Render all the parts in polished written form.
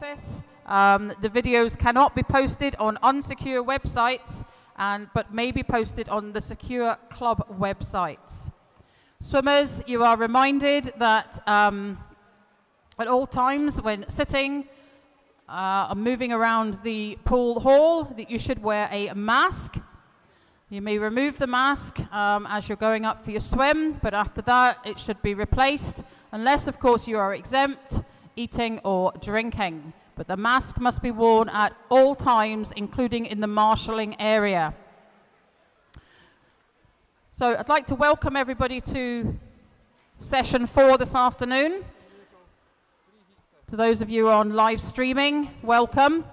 office. The videos cannot be posted on unsecure websites, but may be posted on the secure club websites. Swimmers, you are reminded that at all times when sitting or moving around the pool hall, that you should wear a mask. You may remove the mask as you're going up for your swim, but after that it should be replaced, unless of course you are exempt, eating or drinking. But the mask must be worn at all times, including in the marshalling area. So I'd like to welcome everybody to session 4 this afternoon. To those of you on live streaming, welcome.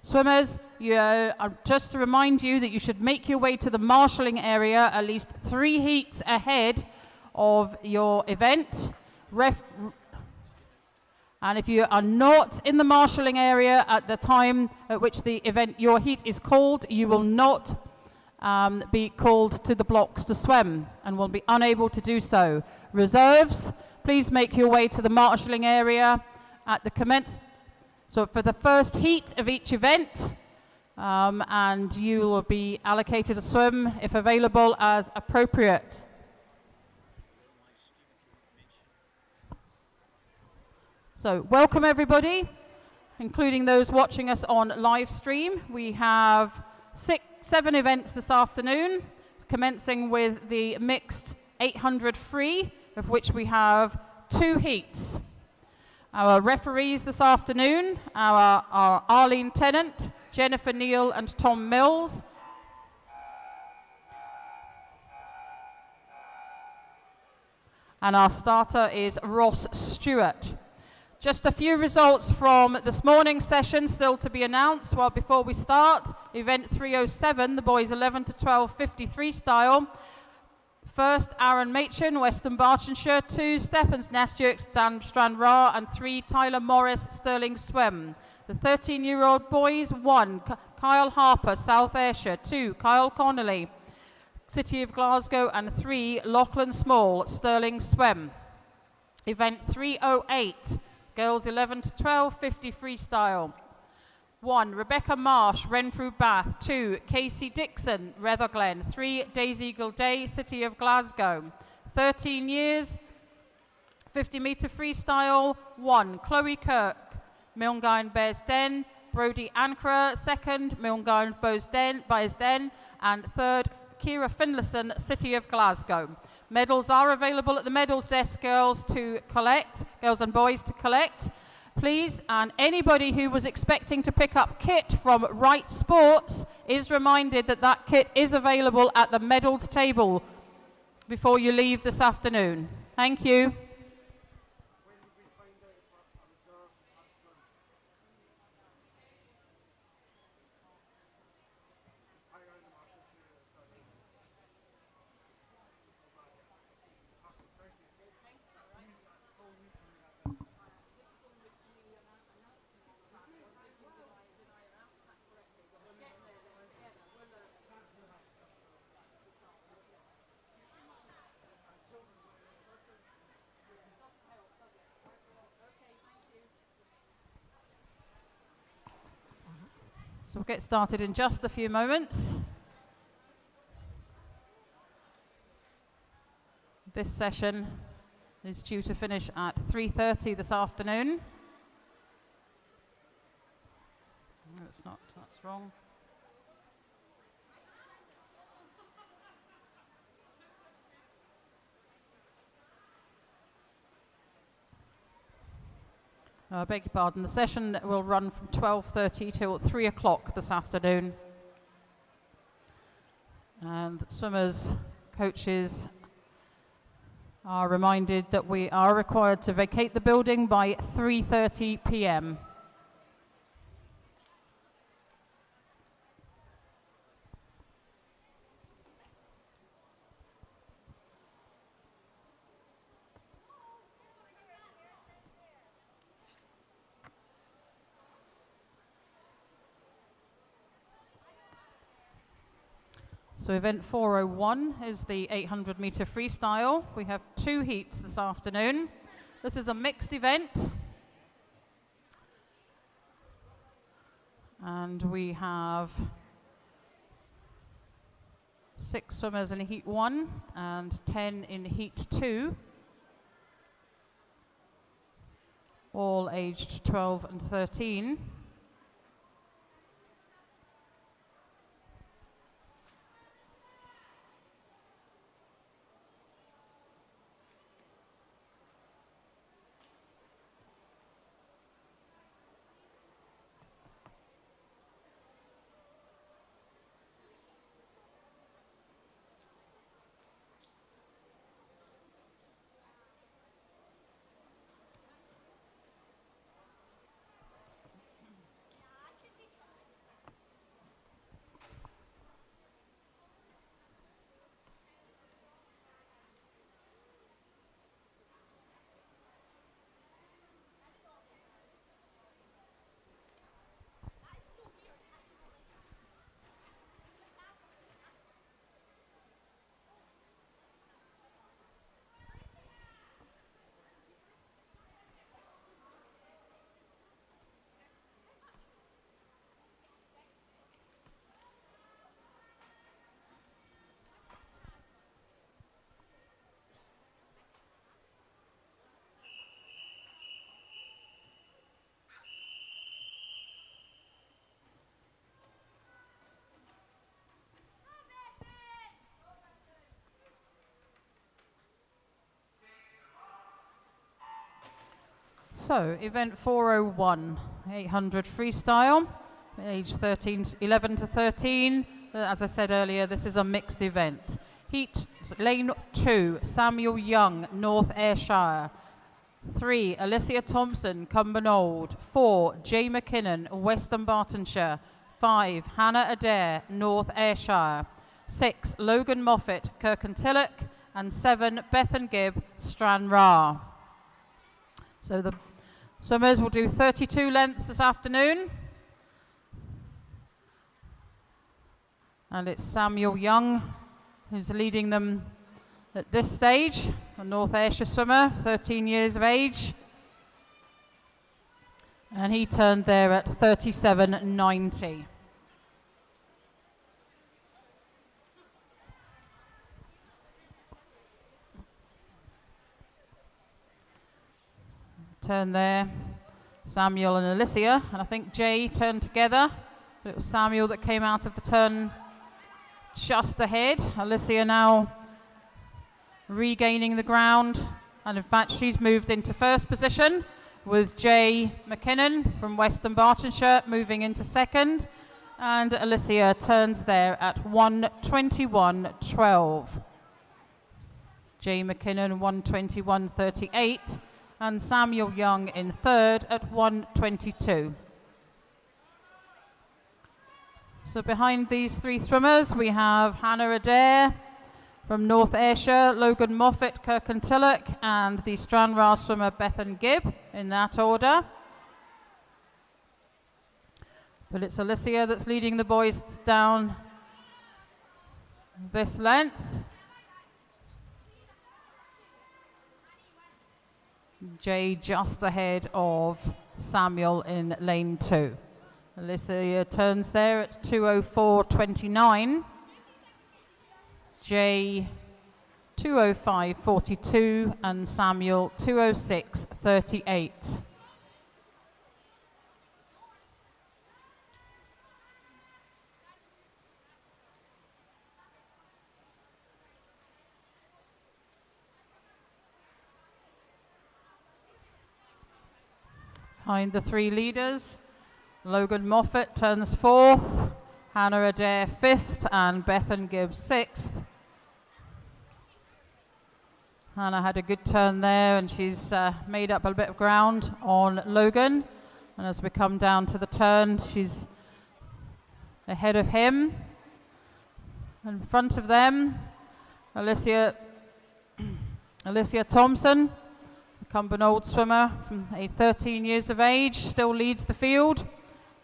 Swimmers, just to remind you that you should make your way to the marshalling area at least 3 heats ahead of your event. And if you are not in the marshalling area at the time at which the event, your heat is called, you will not be called to the blocks to swim and will be unable to do so. Reserves, please make your way to the marshalling area at the So for the first heat of each event, and you will be allocated a swim, if available, as appropriate. So welcome everybody, including those watching us on live stream. We have 7 events this afternoon, commencing with the mixed 800 free, of which we have 2 heats. Our referees this afternoon are Arlene Tennant, Jennifer Neal and Tom Mills. And our starter is Ross Stewart. Just a few results from this morning's session still to be announced. Well, before we start, event 307, the boys 11 to 12 50 freestyle. First, Aaron Machin, Western Bartonshire. 2, Stephens Nestjukes, Dan Strand-Ra. And 3, Tyler Morris, Stirling Swim. The 13-year-old boys, 1, Kyle Harper, South Ayrshire. 2, Kyle Connolly, City of Glasgow. And 3, Lachlan Small, Stirling Swim. Event 308, girls 11 to 12 50 freestyle. 1, Rebecca Marsh, Renfrew Bath. 2, Casey Dixon, Rutherglen. 3, Daisy Gilday, City of Glasgow. 13 years, 50-metre freestyle. 1, Chloe Kirk, Milngine Bearsden. Brodie Ankara, 2nd, Milngine Bearsden. And 3rd, Kira Finlayson, City of Glasgow. Medals are available at the medals desk, girls and boys to collect. Please, and anybody who was expecting to pick up kit from Right Sports is reminded that that kit is available at the medals table before you leave this afternoon. Thank you. So we'll get started in just a few moments. This session is due to finish at 3:30 this afternoon. No, it's not. That's wrong. I beg your pardon. The session will run from 12:30 till 3 o'clock this afternoon. And swimmers, coaches are reminded that we are required to vacate the building by 3:30 p.m. So event 401 is the 800 meter freestyle. We have 2 heats this afternoon. This is a mixed event. And we have 6 swimmers in heat 1 and 10 in heat 2. All aged 12 and 13. So, event 401, 800 freestyle, age 11 to 13. As I said earlier, this is a mixed event. Heat, lane 2, Samuel Young, North Ayrshire. 3, Alicia Thompson, Cumbernauld. 4, Jay McKinnon, Western Bartonshire. 5, Hannah Adair, North Ayrshire. 6, Logan Moffat, Kirkintilloch. And 7, Bethan Gibb, Stranraer. So the swimmers will do 32 lengths this afternoon. And it's Samuel Young who's leading them at this stage, a North Ayrshire swimmer, 13 years of age. And he turned there at 37.90. Turn there, Samuel and Alicia, and I think Jay turned together, but it was Samuel that came out of the turn just ahead. Alicia now regaining the ground, and in fact she's moved into first position with Jay McKinnon from Western Bartonshire moving into second, and Alicia turns there at 1:21.12. Jay McKinnon 1:21.38. And Samuel Young in third at 1:22. So behind these 3 swimmers, we have Hannah Adair from North Ayrshire, Logan Moffat, Kirkintilloch, and the Stranraer swimmer Bethan Gibb, in that order. But it's Alicia that's leading the boys down this length. Jay just ahead of Samuel in lane 2. Alicia turns there at 2:04.29. Jay 2:05.42 and Samuel 2:06.38. Behind the 3 leaders, Logan Moffat turns 4th, Hannah Adair 5th, and Bethan Gibbs 6th. Hannah had a good turn there, and she's made up a bit of ground on Logan. And as we come down to the turn, she's ahead of him. In front of them, Alicia Thompson, Cumbernauld swimmer from 13 years of age, still leads the field.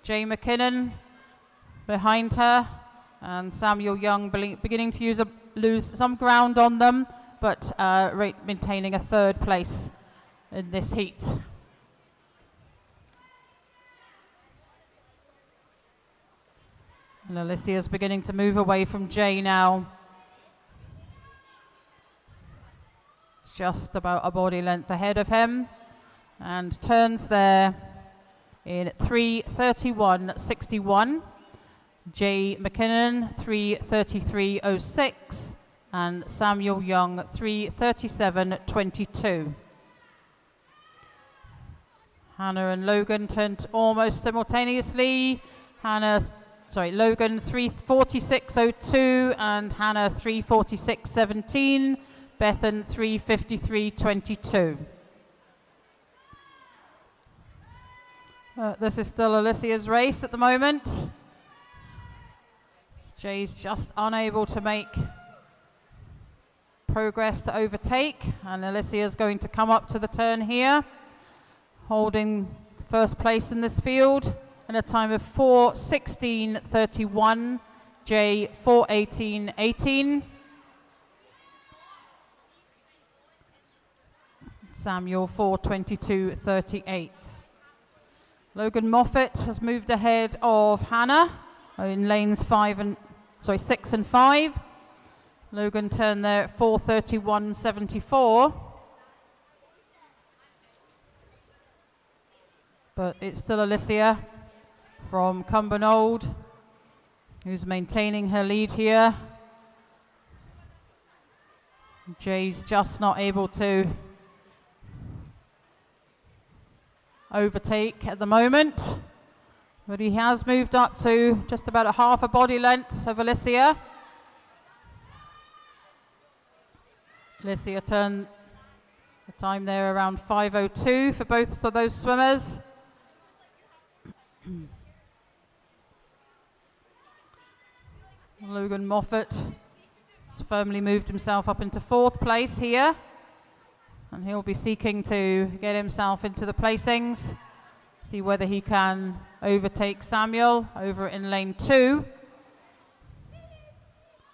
Jay McKinnon behind her and Samuel Young beginning to lose some ground on them, but maintaining a third place in this heat. And Alicia's beginning to move away from Jay now. Just about a body length ahead of him, and turns there in 3:31.61. Jay McKinnon 3:33.06, and Samuel Young 3:37.22. Hannah and Logan turned almost simultaneously. Logan 3:46.02 and Hannah 3:46.17. Bethan 3:53.22. This is still Alicia's race at the moment. Jay's just unable to make progress to overtake, and Alicia's going to come up to the turn here, holding first place in this field in a time of 4:16.31. Jay 4:18.18. Samuel 4:22.38. Logan Moffat has moved ahead of Hannah in lanes 6 and 5. Logan turned there at 4:31.74. But it's still Alicia from Cumbernauld who's maintaining her lead here. Jay's just not able to overtake at the moment, but he has moved up to just about a half a body length of Alicia. Alicia turned the time there around 5:02 for both of those swimmers. Logan Moffat has firmly moved himself up into fourth place here, and he'll be seeking to get himself into the placings, see whether he can overtake Samuel over in lane 2.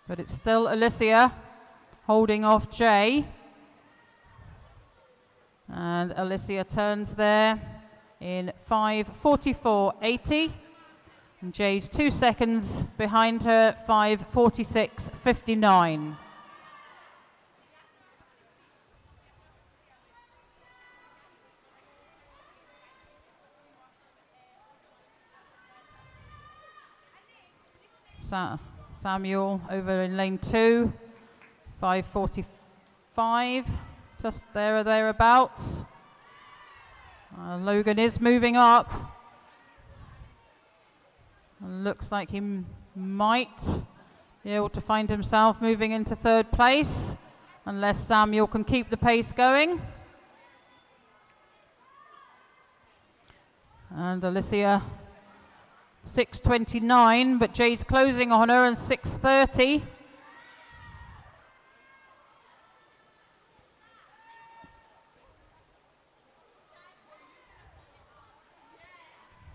But it's still Alicia holding off Jay. And Alicia turns there in 5:44.80. And Jay's 2 seconds behind her, 5:46.59. Samuel over in lane 2, 5:45, just there or thereabouts. Logan is moving up. Looks like he might be able to find himself moving into third place, unless Samuel can keep the pace going. And Alicia 6:29, but Jay's closing on her in 6:30.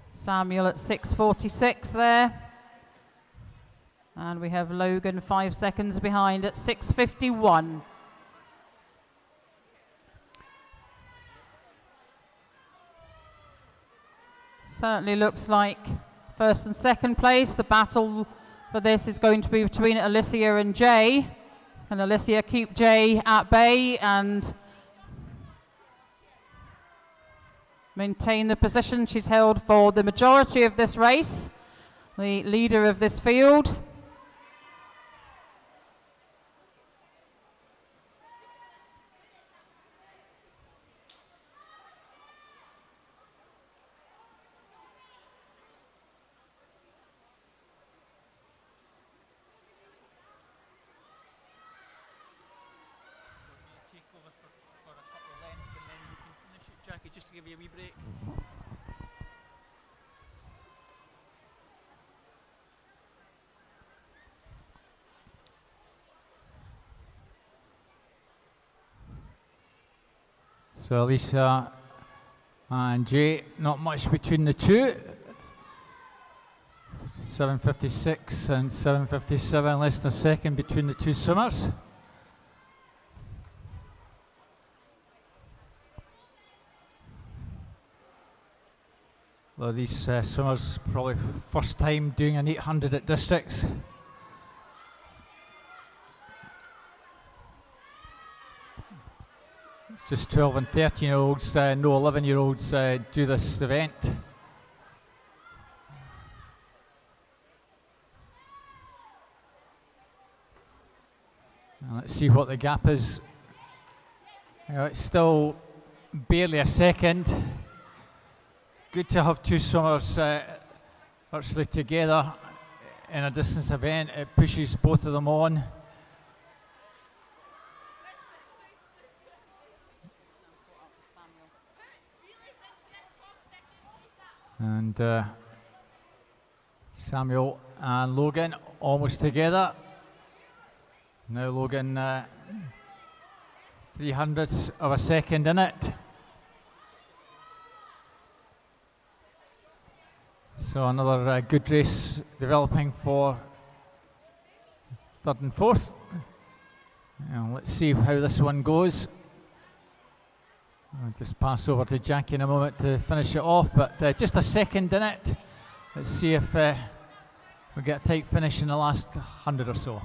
Samuel at 6:46 there. And we have Logan 5 seconds behind at 6:51. Certainly looks like first and second place. The battle for this is going to be between Alicia and Jay. Can Alicia keep Jay at bay and maintain the position she's held for the majority of this race, the leader of this field? Just to give you a wee break. So Alicia and Jay, not much between the two. 7:56 and 7:57, less than a second between the two swimmers. Well, these swimmers probably first time doing an 800 at districts. It's just 12 and 13-year-olds, no 11-year-olds do this event. And let's see what the gap is. It's still barely a second. Good to have two swimmers virtually together in a distance event. It pushes both of them on. And Samuel and Logan almost together. Now Logan 300ths of a second in it. So another good race developing for third and fourth. And let's see how this one goes. I'll just pass over to Jackie in a moment to finish it off, but just a second in it. Let's see if we get a tight finish in the last 100 or so.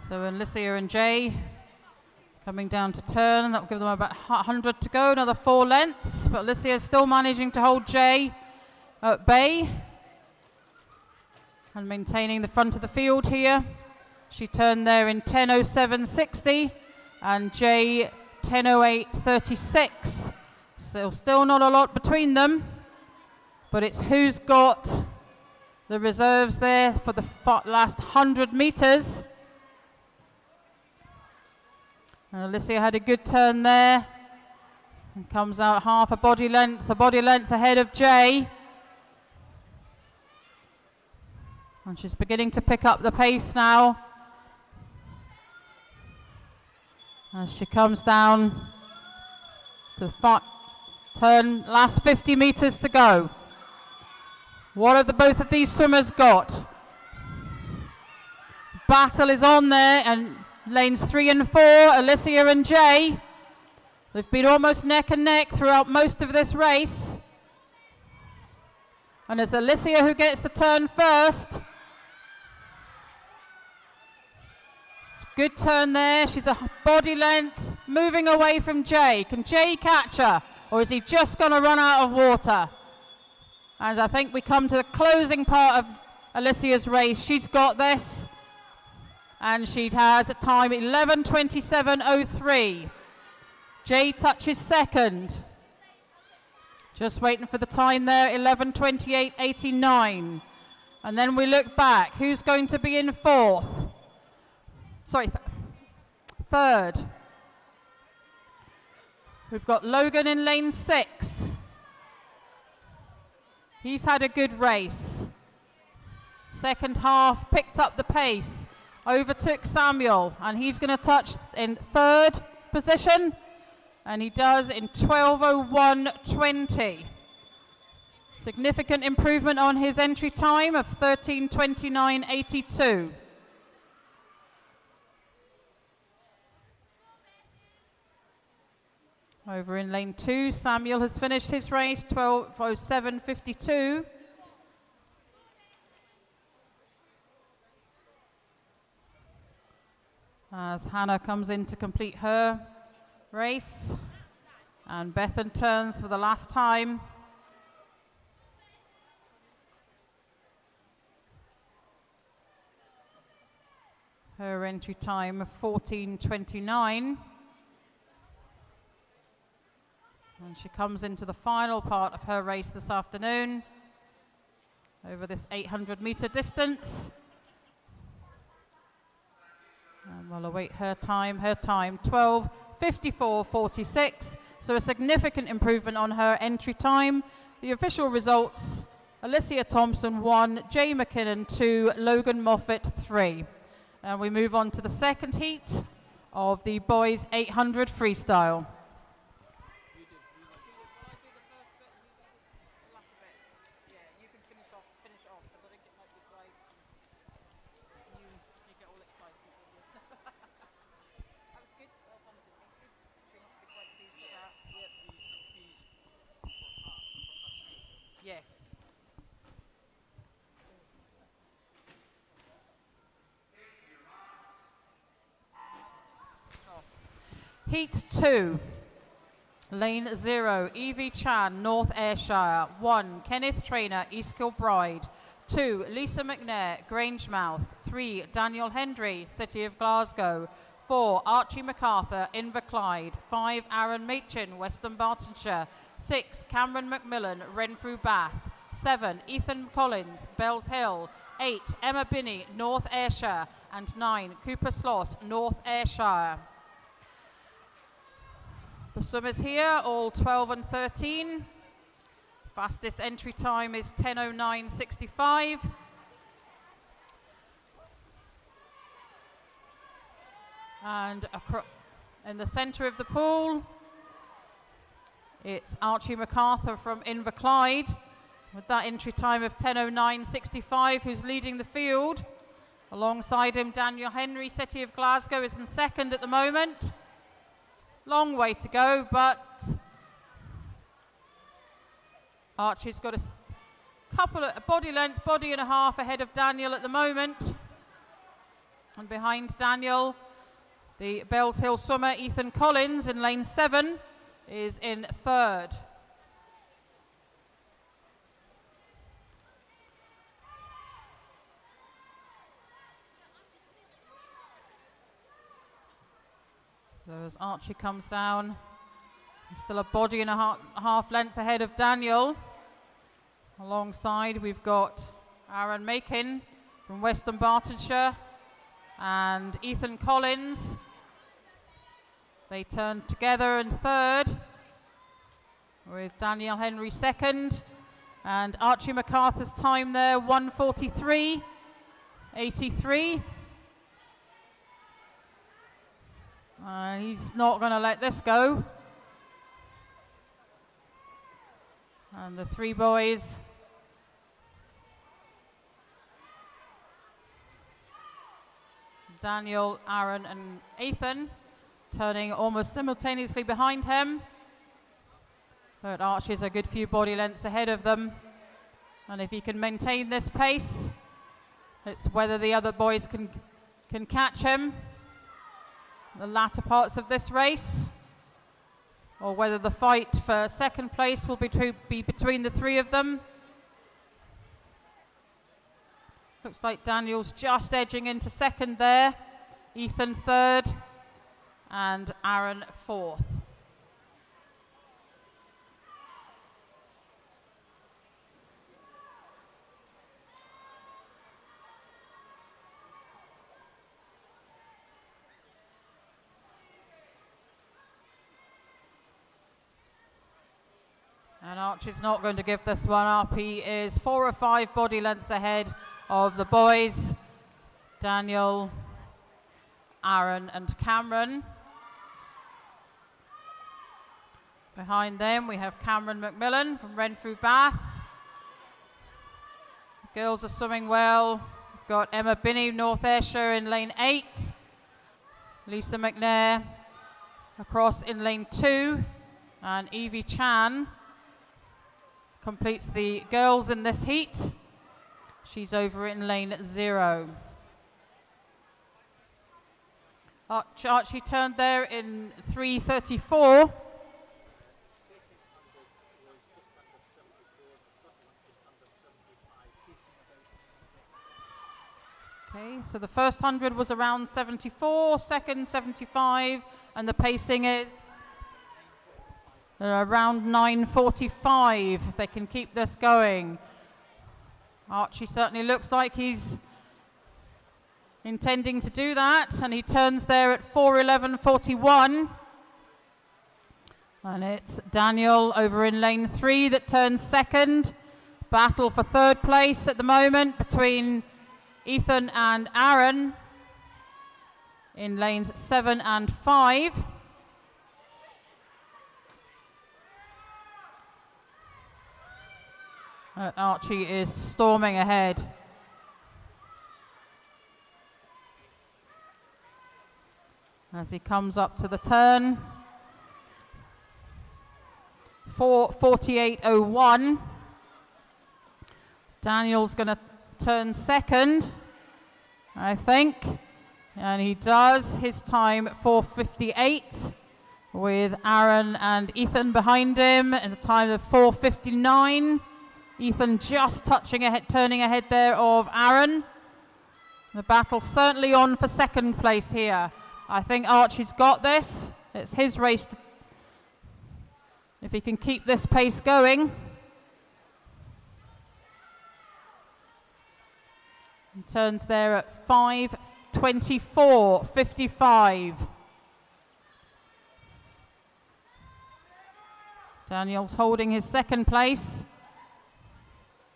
So Alicia and Jay coming down to turn. That will give them about 100 to go, another 4 lengths. But Alicia is still managing to hold Jay at bay and maintaining the front of the field here. She turned there in 10:07.60 and Jay 10:08.36. So still not a lot between them, but it's who's got the reserves there for the last 100 meters. And Alicia had a good turn there and comes out half a body length ahead of Jay. And she's beginning to pick up the pace now as she comes down to the turn, last 50 meters to go. What have both of these swimmers got? Battle is on there, and lanes 3 and 4, Alicia and Jay. They've been almost neck and neck throughout most of this race. And it's Alicia who gets the turn first. Good turn there. She's a body length moving away from Jay. Can Jay catch her, or is he just going to run out of water? As I think we come to the closing part of Alicia's race. She's got this. And she has a time 11:27.03. Jay touches second. Just waiting for the time there, 11:28.89. And then we look back. Who's going to be in fourth? Sorry, third. We've got Logan in lane 6. He's had a good race. Second half, picked up the pace. Overtook Samuel, and he's going to touch in third position, and he does in 12:01.20. Significant improvement on his entry time of 13:29.82. Over in lane 2, Samuel has finished his race 12:07.52. As Hannah comes in to complete her race, and Bethan turns for the last time. Her entry time of 14:29. And she comes into the final part of her race this afternoon over this 800-meter distance. And we'll await her time 12:54.46. So a significant improvement on her entry time. The official results: Alicia Thompson 1, Jay McKinnon 2, Logan Moffat 3. And we move on to the second heat of the boys 800 freestyle. Yes. Heat 2. Lane 0, Evie Chan, North Ayrshire. 1, Kenneth Trainer, East Kilbride. 2, Lisa McNair, Grangemouth. 3, Daniel Hendry, City of Glasgow. 4, Archie MacArthur, Inverclyde. 5, Aaron Machin, Western Bartonshire. 6, Cameron McMillan, Renfrew Bath. 7, Ethan Collins, Bells Hill. 8, Emma Binney, North Ayrshire. And 9, Cooper Sloss, North Ayrshire. The swimmers here, all 12 and 13. Fastest entry time is 10:09.65. And in the centre of the pool, it's Archie MacArthur from Inverclyde with that entry time of 10:09.65, who's leading the field. Alongside him, Daniel Henry, City of Glasgow, is in second at the moment. Long way to go, but Archie's got a couple of body and a half ahead of Daniel at the moment. And behind Daniel, the Bells Hill swimmer Ethan Collins in lane 7 is in third. So as Archie comes down, he's still a body and a half length ahead of Daniel. Alongside, we've got Aaron Machin from Western Bartonshire and Ethan Collins. They turn together in third, with Daniel Henry second. And Archie MacArthur's time there, 1:43.83. He's not going to let this go. And the three boys Daniel, Aaron and Ethan turning almost simultaneously behind him. But Archie's a good few body lengths ahead of them. And if he can maintain this pace, it's whether the other boys can catch him the latter parts of this race, or whether the fight for second place will be between the three of them. Looks like Daniel's just edging into second there, Ethan third, and Aaron fourth. And Archie's not going to give this one up. He is 4 or 5 body lengths ahead of the boys, Daniel, Aaron and Cameron. Behind them we have Cameron McMillan from Renfrew Bath. The girls are swimming well. We've got Emma Binney, North Ayrshire in lane 8. Lisa McNair across in lane 2. And Evie Chan completes the girls in this heat. She's over in lane 0. Archie turned there in 3:34. Okay, so the first 100 was around 74, second 75, and the pacing is around 9:45 if they can keep this going. Archie certainly looks like he's intending to do that, and he turns there at 4:11.41. And it's Daniel over in lane 3 that turns second. Battle for third place at the moment between Ethan and Aaron in lanes 7 and 5. Archie is storming ahead. As he comes up to the turn. 4:48.01. Daniel's going to turn second, I think. And he does. His time 4:58 with Aaron and Ethan behind him and a time of 4:59. Ethan just touching ahead, turning ahead there of Aaron. The battle certainly on for second place here. I think Archie's got this. It's his race if he can keep this pace going. He turns there at 5:24.55. Daniel's holding his second place.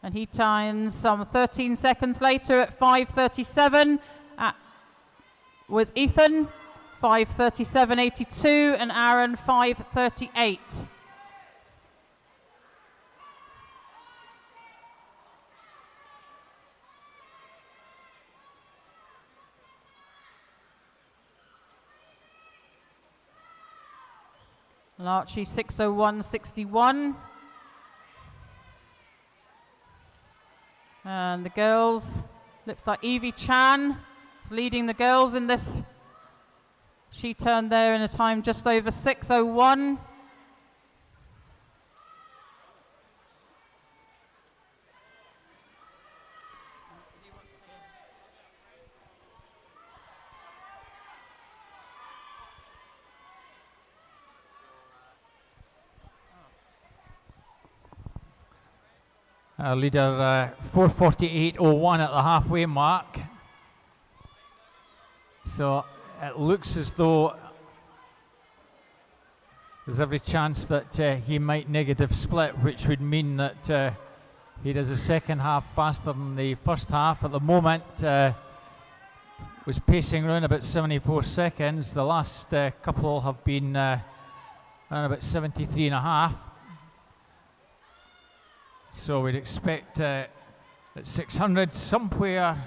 And he turns some 13 seconds later at 5:37 with Ethan, 5:37.82, and Aaron 5:38. Archie 6:01.61. And the girls, looks like Evie Chan is leading the girls in this. She turned there in a time just over 6:01. Our leader 4:48.01 at the halfway mark. So it looks as though there's every chance that he might negative split, which would mean that he does the second half faster than the first half. At the moment, was pacing around about 74 seconds. The last couple have been around about 73 and a half. So we'd expect at 600 somewhere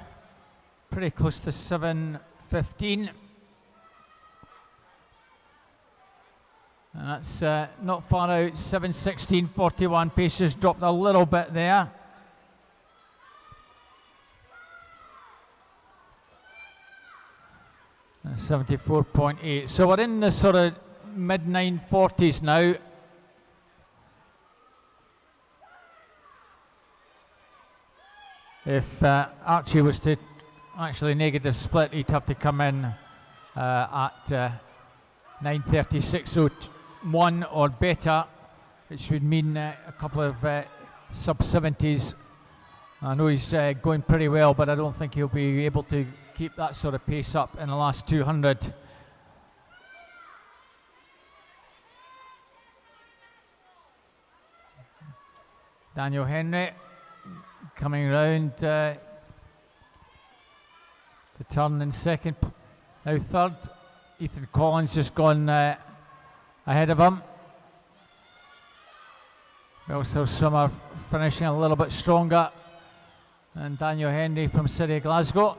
pretty close to 7:15. And that's not far out, 7:16.41. Pace just dropped a little bit there. And 74.8. So we're in the sort of mid 940s now. If Archie was to actually negative split, he'd have to come in at 9:36.01 or better, which would mean a couple of sub-70s. I know he's going pretty well, but I don't think he'll be able to keep that sort of pace up in the last 200. Daniel Henry coming round to turn in second. Now third, Ethan Collins just gone ahead of him. Also Swimmer finishing a little bit stronger. And Daniel Henry from City of Glasgow.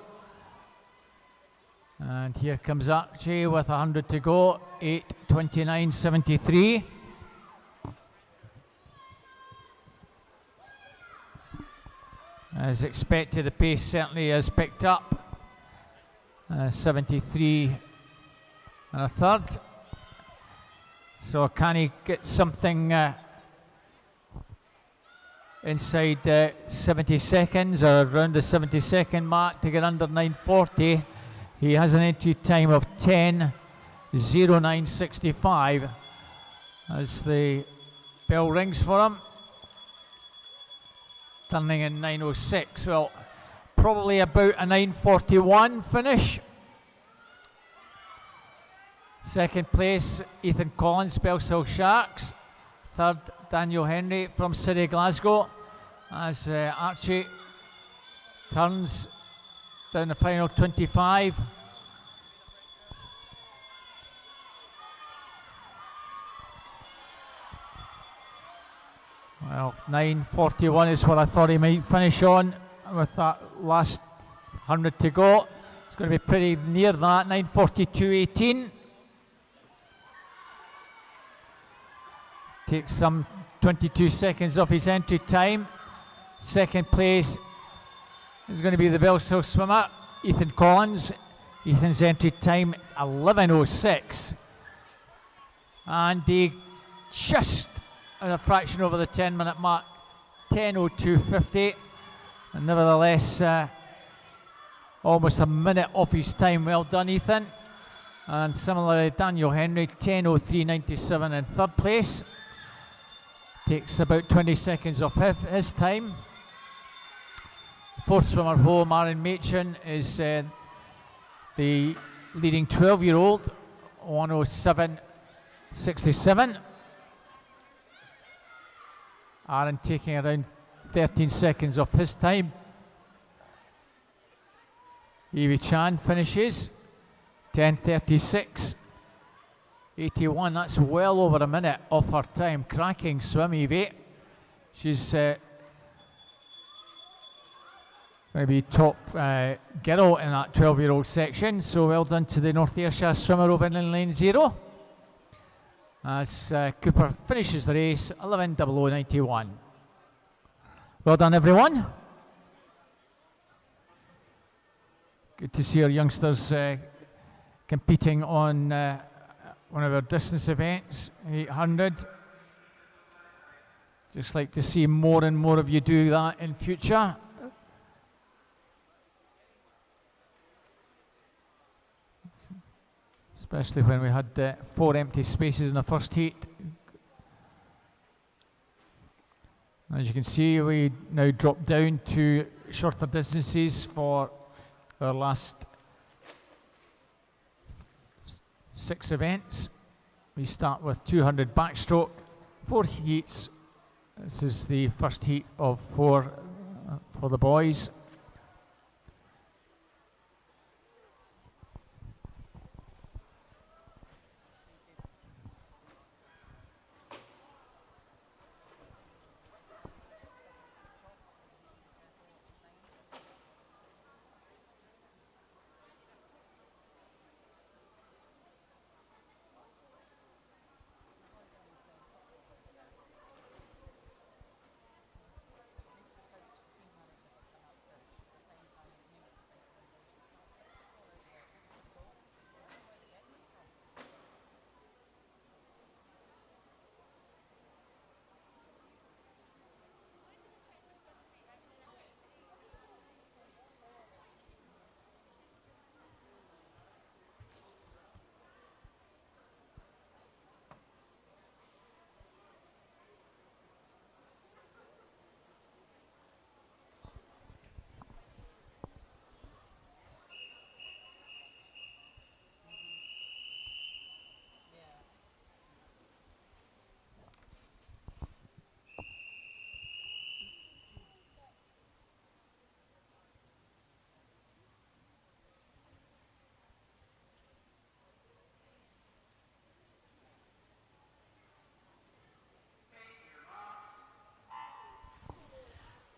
And here comes Archie with 100 to go, 8:29.73. As expected, the pace certainly has picked up. 73 and a third. So can he get something inside 70 seconds or around the 70-second mark to get under 9:40? He has an entry time of 10:09.65 as the bell rings for him. Turning in 9:06. Well, probably about a 9:41 finish. Second place, Ethan Collins, Bellshill Sharks. Third, Daniel Henry from City Glasgow, as Archie turns down the final 25. Well, 9:41 is what I thought he might finish on with that last 100 to go. It's going to be pretty near that, 9:42.18. Takes some 22 seconds off his entry time. Second place is going to be the Bellshill swimmer, Ethan Collins. Ethan's entry time 11:06. And he just a fraction over the 10-minute mark, 10:02.50. And nevertheless, almost a minute off his time. Well done, Ethan. And similarly, Daniel Henry, 10:03.97 in third place. Takes about 20 seconds off his time. Fourth swimmer home, Aaron Machin, is the leading 12-year-old, 1:07.67. Aaron taking around 13 seconds off his time. Evie Chan finishes 10:36.81. That's well over a minute off her time. Cracking swim, Evie. She's going to be top girl in that 12-year-old section. So well done to the North Ayrshire swimmer over in lane 0. As Cooper finishes the race, 11:00.91. Well done, everyone. Good to see our youngsters competing on one of our distance events, 800. Just like to see more and more of you do that in future. Especially when we had 4 empty spaces in the first heat. As you can see, we now drop down to shorter distances for our last 6 events. We start with 200 backstroke, 4 heats. This is the first heat of 4 for the boys.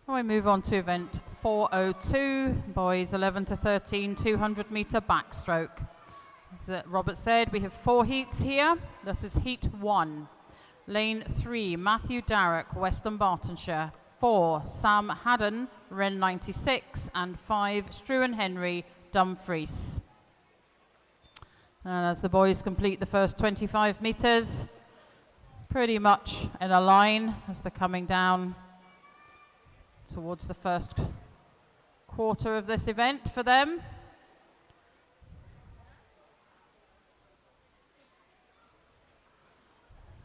We move on to event 402, boys 11 to 13, 200 metre backstroke. As Robert said, we have 4 heats here. This is heat 1. Lane 3, Matthew Darrock, Western Bartonshire. 4, Sam Haddon, Wren 96. And 5, Struan Henry, Dumfries. And as the boys complete the first 25 metres, pretty much in a line as they're coming down towards the first quarter of this event for them.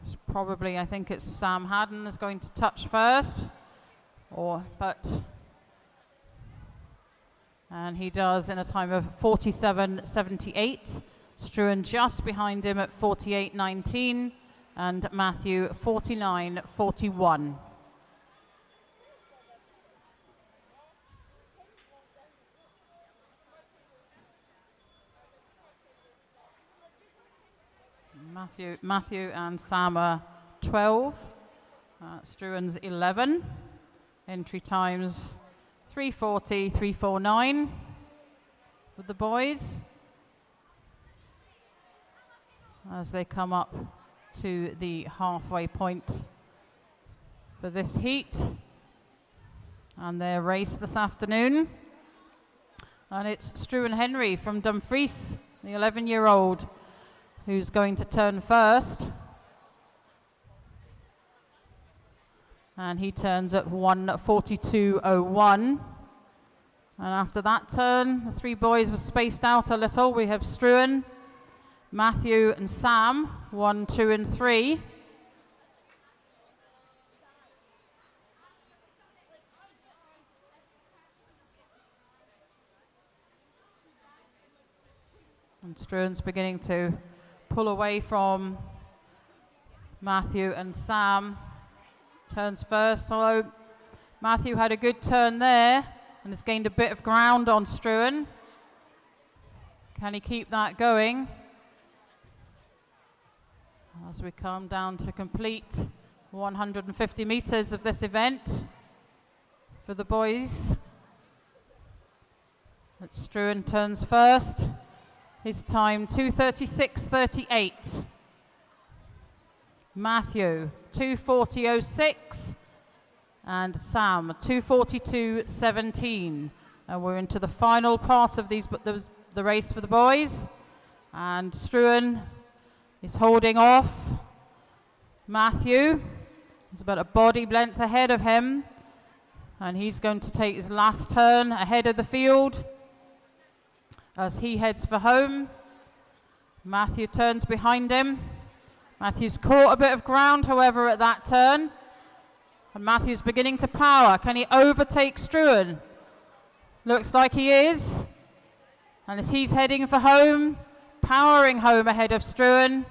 It's probably, I think it's Sam Haddon is going to touch first, and he does in a time of 47.78. Struan just behind him at 48.19 and Matthew 49.41. Matthew and Sam are 12. Struan's 11. Entry times 3:40, 3:49 for the boys as they come up to the halfway point for this heat and their race this afternoon. And it's Struan Henry from Dumfries, the 11-year-old, who's going to turn first. And he turns at 1:42.01. And after that turn, the three boys were spaced out a little. We have Struan, Matthew and Sam, 1, 2 and 3. And Struan's beginning to pull away from Matthew and Sam. Turns first, although Matthew had a good turn there and has gained a bit of ground on Struan. Can he keep that going? As we come down to complete 150 meters of this event for the boys. But Struan turns first. His time 2:36.38. Matthew 2:40.06 and Sam 2:42.17. And we're into the final part of the race for the boys. And Struan is holding off Matthew. He's about a body length ahead of him. And he's going to take his last turn ahead of the field as he heads for home. Matthew turns behind him. Matthew's caught a bit of ground, however, at that turn. And Matthew's beginning to power. Can he overtake Struan? Looks like he is. And as he's heading for home, powering home ahead of Struan.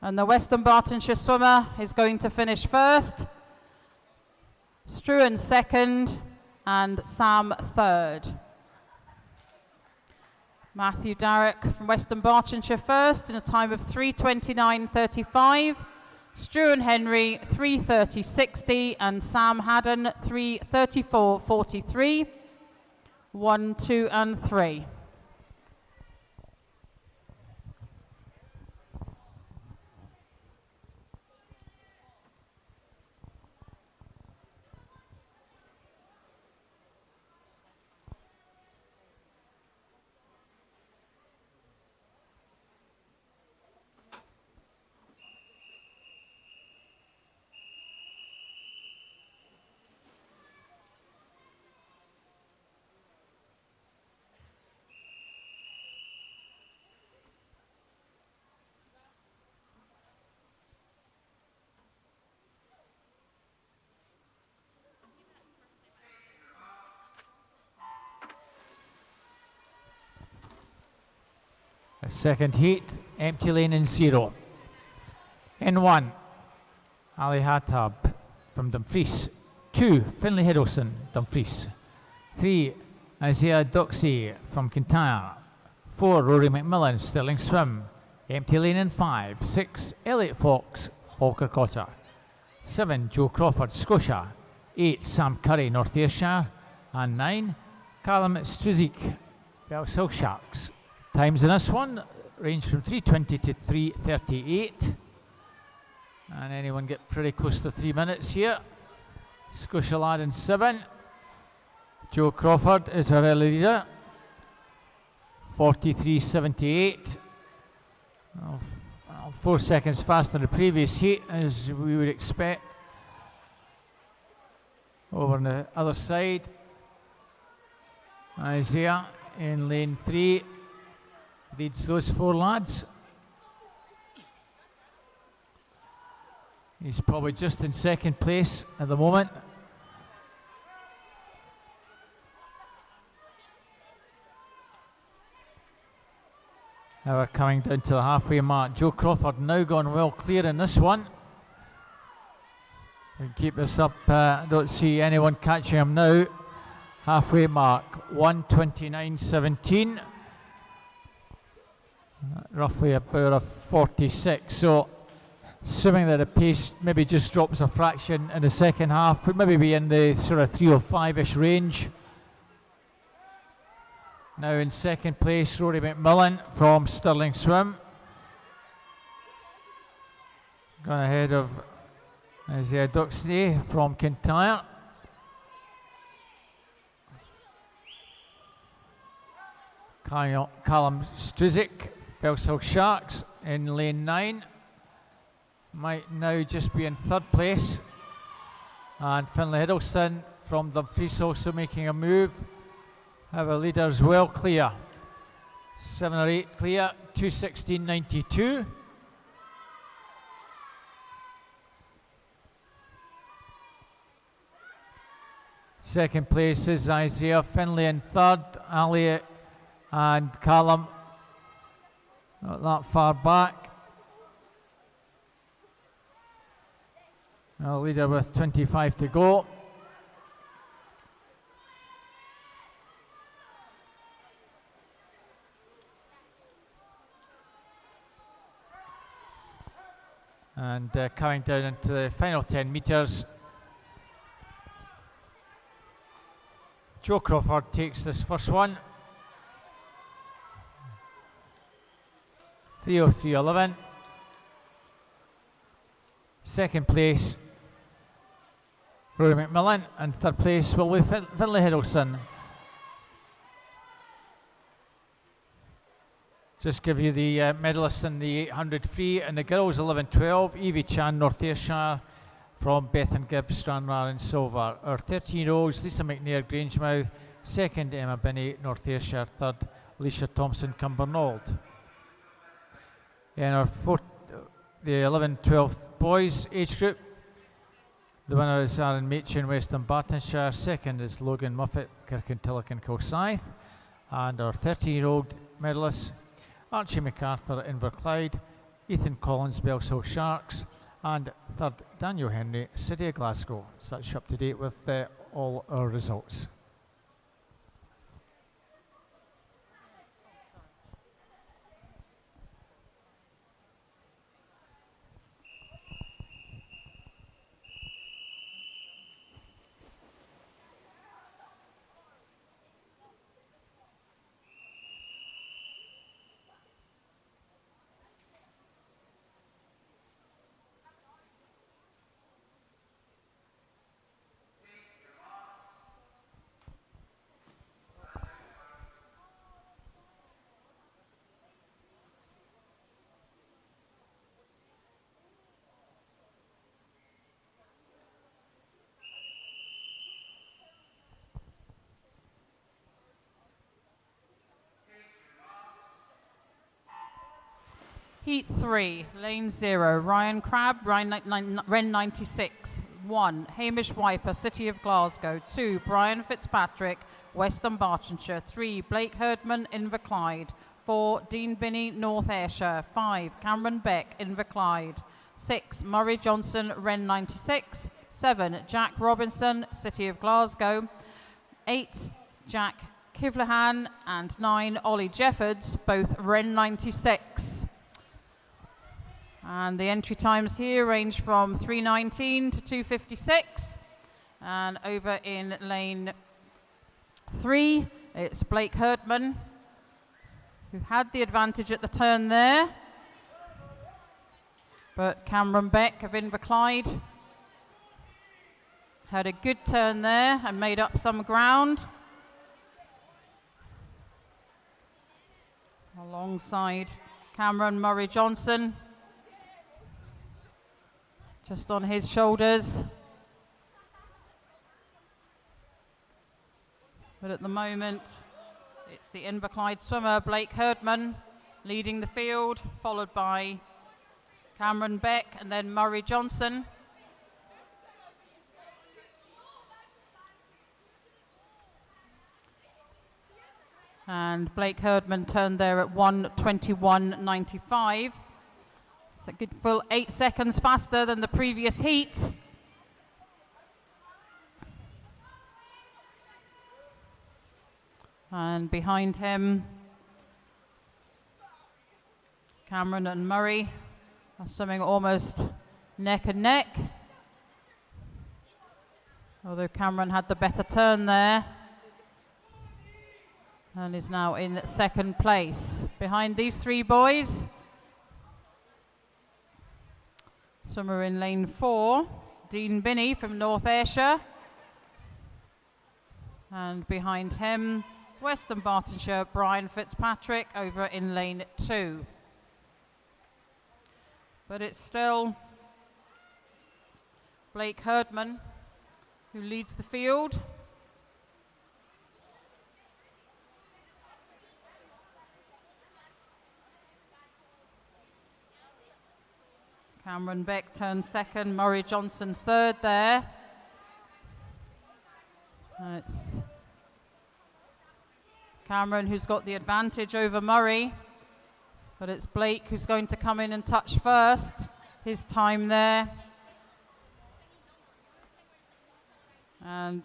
And the Western Bartonshire swimmer is going to finish first. Struan second and Sam third. Matthew Darroch from Western Bartonshire first in a time of 3:29.35. Struan Henry 3:30.60 and Sam Haddon 3:34.43. 1, 2 and 3. Second heat, empty lane in 0. In 1, Ali Hattab from Dumfries. 2, Finlay Hiddleston, Dumfries. 3, Isaiah Doxey from Kintyre. 4, Rory McMillan, Stirling Swim. Empty lane in 5. 6, Elliot Fox, Falkirk Cotter. 7, Joe Crawford, Scotia. 8, Sam Curry, North Ayrshire. And 9, Callum Struzik, Bellshill Sharks. Times in this one range from 3:20 to 3:38. And anyone get pretty close to 3 minutes here. Scotia lad in 7. Joe Crawford is our early leader. 43.78. 4 seconds faster than the previous heat, as we would expect. Over on the other side, Isaiah in lane 3 leads those 4 lads. He's probably just in second place at the moment. Now we're coming down to the halfway mark. Joe Crawford now gone well clear in this one. And keep this up. Don't see anyone catching him now. Halfway mark, 1:29.17. Roughly about a 46. So, assuming that the pace maybe just drops a fraction in the second half, would maybe be in the sort of 3:05-ish range. Now in second place, Rory McMillan from Stirling Swim. Gone ahead of Isaiah Duxley from Kintyre. Callum Struzik, Belshill Sharks in lane 9. Might now just be in third place. And Finlay Hiddleston from Dumfries also making a move. Have our leaders well clear. 7 or 8 clear, 2:16.92. Second place is Isaiah, Finlay in third, Ali and Callum not that far back. Our leader with 25 to go. And coming down into the final 10 metres, Joe Crawford takes this first one. 3:03.11. Second place, Rory McMillan, and third place will be Finlay Hiddleston. Just give you the medalists in the 800 free. And the girls 11-12, Evie Chan, North Ayrshire, from Bethan Gibbs, Stranraer in silver. Our 13-year-olds, Lisa McNair, Grangemouth. Second, Emma Binney, North Ayrshire. Third, Alicia Thompson, Cumbernauld. In our the 11-12 boys age group, the winner is Aaron Machin, Western Bartonshire. Second is Logan Muffet, Kirkintilloch and Kilsyth. And our 13-year-old medalists, Archie MacArthur, Inverclyde, Ethan Collins, Belshill Sharks, and third, Daniel Henry, City of Glasgow. So that's up to date with all our results. Heat 3, lane 0, Ryan Crabb, Ren 96. 1, Hamish Wiper, City of Glasgow. 2, Brian Fitzpatrick, Western Bartonshire. 3, Blake Herdman, Inverclyde. 4, Dean Binney, North Ayrshire. 5, Cameron Beck, Inverclyde. 6, Murray Johnson, Ren 96. 7, Jack Robinson, City of Glasgow. 8, Jack Kivlahan, and 9, Ollie Jeffords, both Ren 96. And the entry times here range from 3:19 to 2:56. And over in lane 3, it's Blake Herdman, who had the advantage at the turn there. But Cameron Beck of Inverclyde had a good turn there and made up some ground. Alongside Cameron Murray Johnson, just on his shoulders. But at the moment, it's the Inverclyde swimmer, Blake Herdman, leading the field, followed by Cameron Beck and then Murray Johnson. And Blake Herdman turned there at 1:21.95. It's a good full 8 seconds faster than the previous heat. And behind him, Cameron and Murray are swimming almost neck and neck. Although Cameron had the better turn there and is now in second place. Behind these three boys, swimmer in lane 4, Dean Binney from North Ayrshire. And behind him, Western Bartonshire, Brian Fitzpatrick over in lane 2. But it's still Blake Herdman who leads the field. Cameron Beck turns second, Murray Johnson third there. It's Cameron who's got the advantage over Murray, but it's Blake who's going to come in and touch first. His time there. And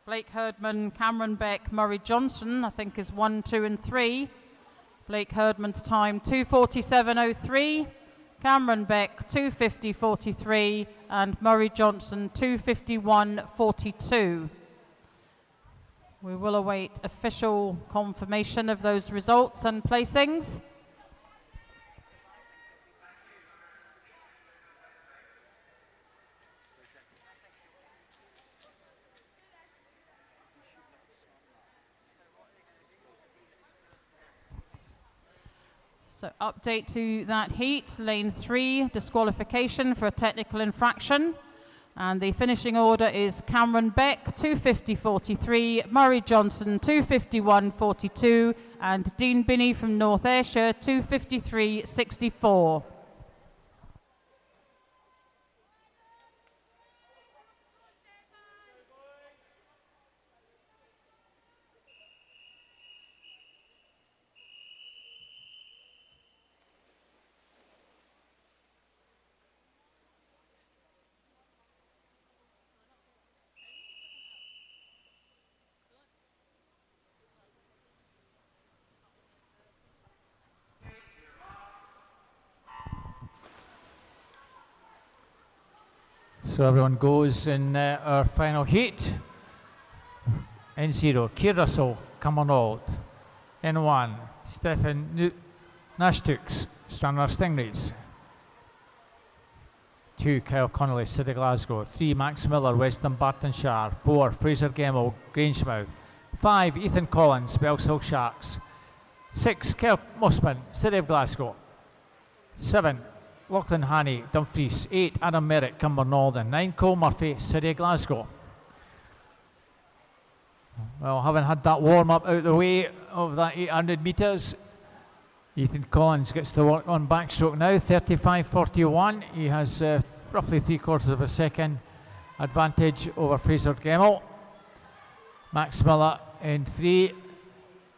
Blake Herdman, Cameron Beck, Murray Johnson, I think is 1, 2 and 3. Blake Herdman's time 2:47.03. Cameron Beck 2:50.43 and Murray Johnson 2:51.42. We will await official confirmation of those results and placings. So update to that heat, lane 3, disqualification for a technical infraction. And the finishing order is Cameron Beck, 2:50.43, Murray Johnson, 2:51.42, and Dean Binney from North Ayrshire, 2:53.64. So everyone goes in our final heat. N0, Keir Russell, Cumbernauld. N1, Stefan Nashtuks, Stranraer Stingrays. 2, Kyle Connolly, City Glasgow. 3, Max Miller, Western Bartonshire. 4, Fraser Gemmell, Grangemouth. 5, Ethan Collins, Bellshill Sharks. 6, Kyle Mossman, City of Glasgow. 7, Lachlan Haney, Dumfries. 8, Adam Merritt, Cumbernauld. And 9, Cole Murphy, City of Glasgow. Well, having had that warm-up out the way of that 800 metres, Ethan Collins gets to work on backstroke now, 35.41. He has roughly 3/4 of a second advantage over Fraser Gemmell. Max Miller in 3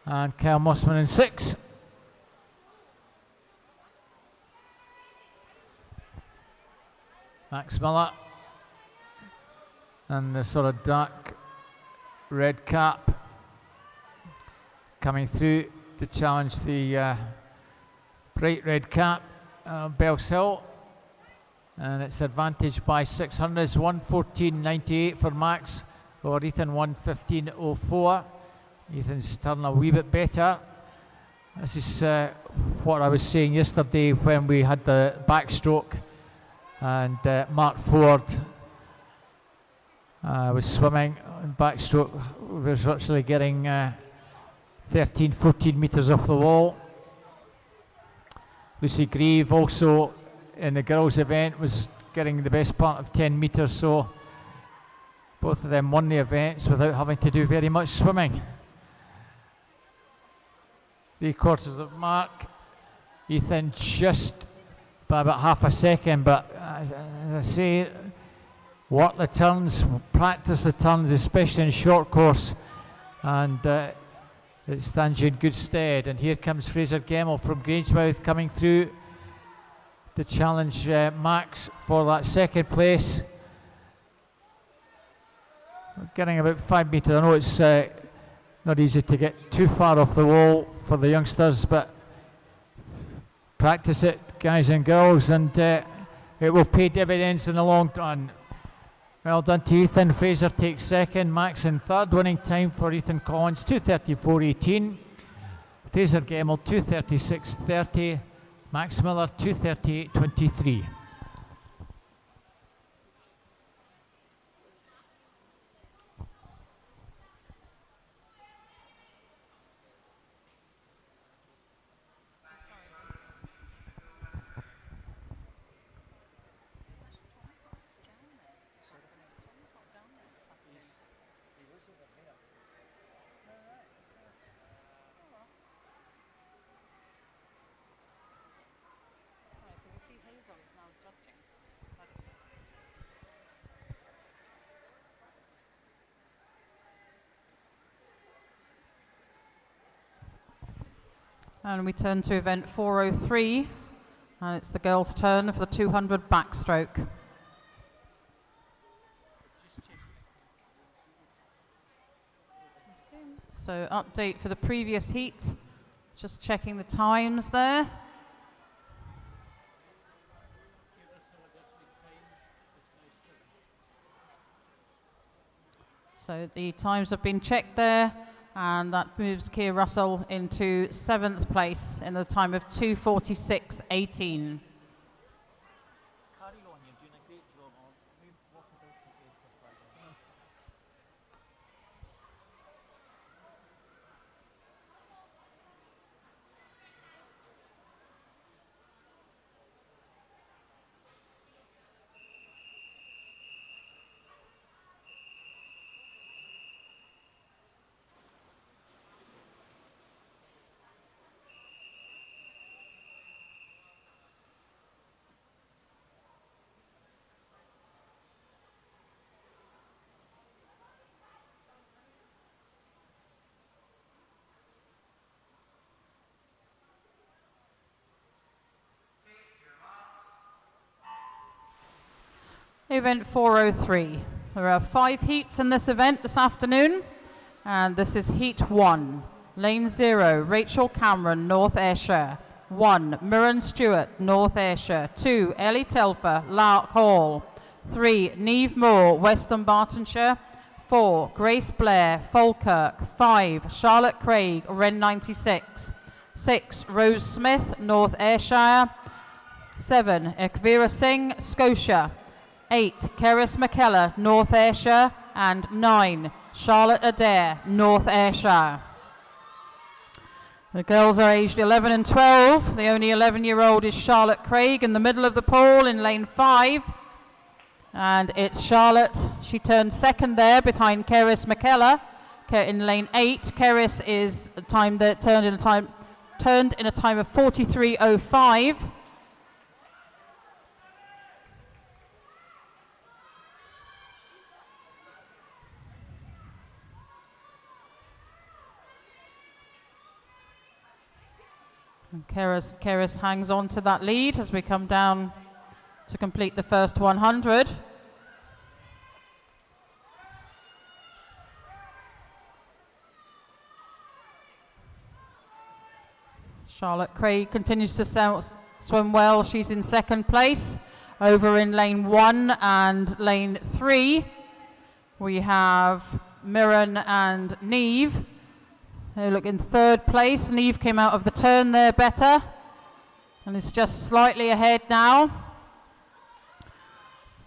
and Kyle Mossman in 6. Max Miller and the sort of dark red cap coming through to challenge the bright red cap, Bellshill, and it's advantage by 600s, 1:14.98 for Max over Ethan, 1:15.04. Ethan's turning a wee bit better. This is what I was saying yesterday when we had the backstroke and Mark Ford was swimming and backstroke was virtually getting 13, 14 metres off the wall. Lucy Grieve also in the girls event was getting the best part of 10 metres, so both of them won the events without having to do very much swimming. 3/4 of mark. Ethan just by about half a second, but as I say, work the turns, practice the turns, especially in short course, and it stands you in good stead. And here comes Fraser Gemmell from Grangemouth coming through to challenge Max for that second place. Getting about 5 metres. I know it's not easy to get too far off the wall for the youngsters, but practice it, guys and girls, and it will pay dividends in the long run. Well done to Ethan. Fraser takes second, Max in third. Winning time for Ethan Collins, 2:34.18. Fraser Gemmell, 2:36.30. Max Miller, 2:38.23. And we turn to event 403, and it's the girls' turn for the 200 backstroke. So update for the previous heat, just checking the times there. So the times have been checked there. And that moves Keir Russell into 7th place in the time of 2:46.18. Event 403. There are 5 heats in this event this afternoon, and this is heat 1. Lane 0, Rachel Cameron, North Ayrshire. 1, Mirren Stewart, North Ayrshire. 2, Ellie Telfer, Lark Hall. 3, Neve Moore, West Dunbartonshire. 4, Grace Blair, Falkirk. 5, Charlotte Craig, Wren 96. 6, Rose Smith, North Ayrshire. 7, Ekvira Singh, Scotia. 8, Keris McKellar, North Ayrshire, and 9, Charlotte Adair, North Ayrshire. The girls are aged 11 and 12. The only 11-year-old is Charlotte Craig in the middle of the pool in lane 5. And it's Charlotte. She turned second there behind Keris McKellar in lane 8. Keris is the time that turned in a time of 43.05. Keris hangs on to that lead as we come down to complete the first 100. Charlotte Craig continues to swim well. She's in second place. Over in lane 1 and lane 3, we have Mirren and Neve. They look in third place. Neve came out of the turn there better and is just slightly ahead now.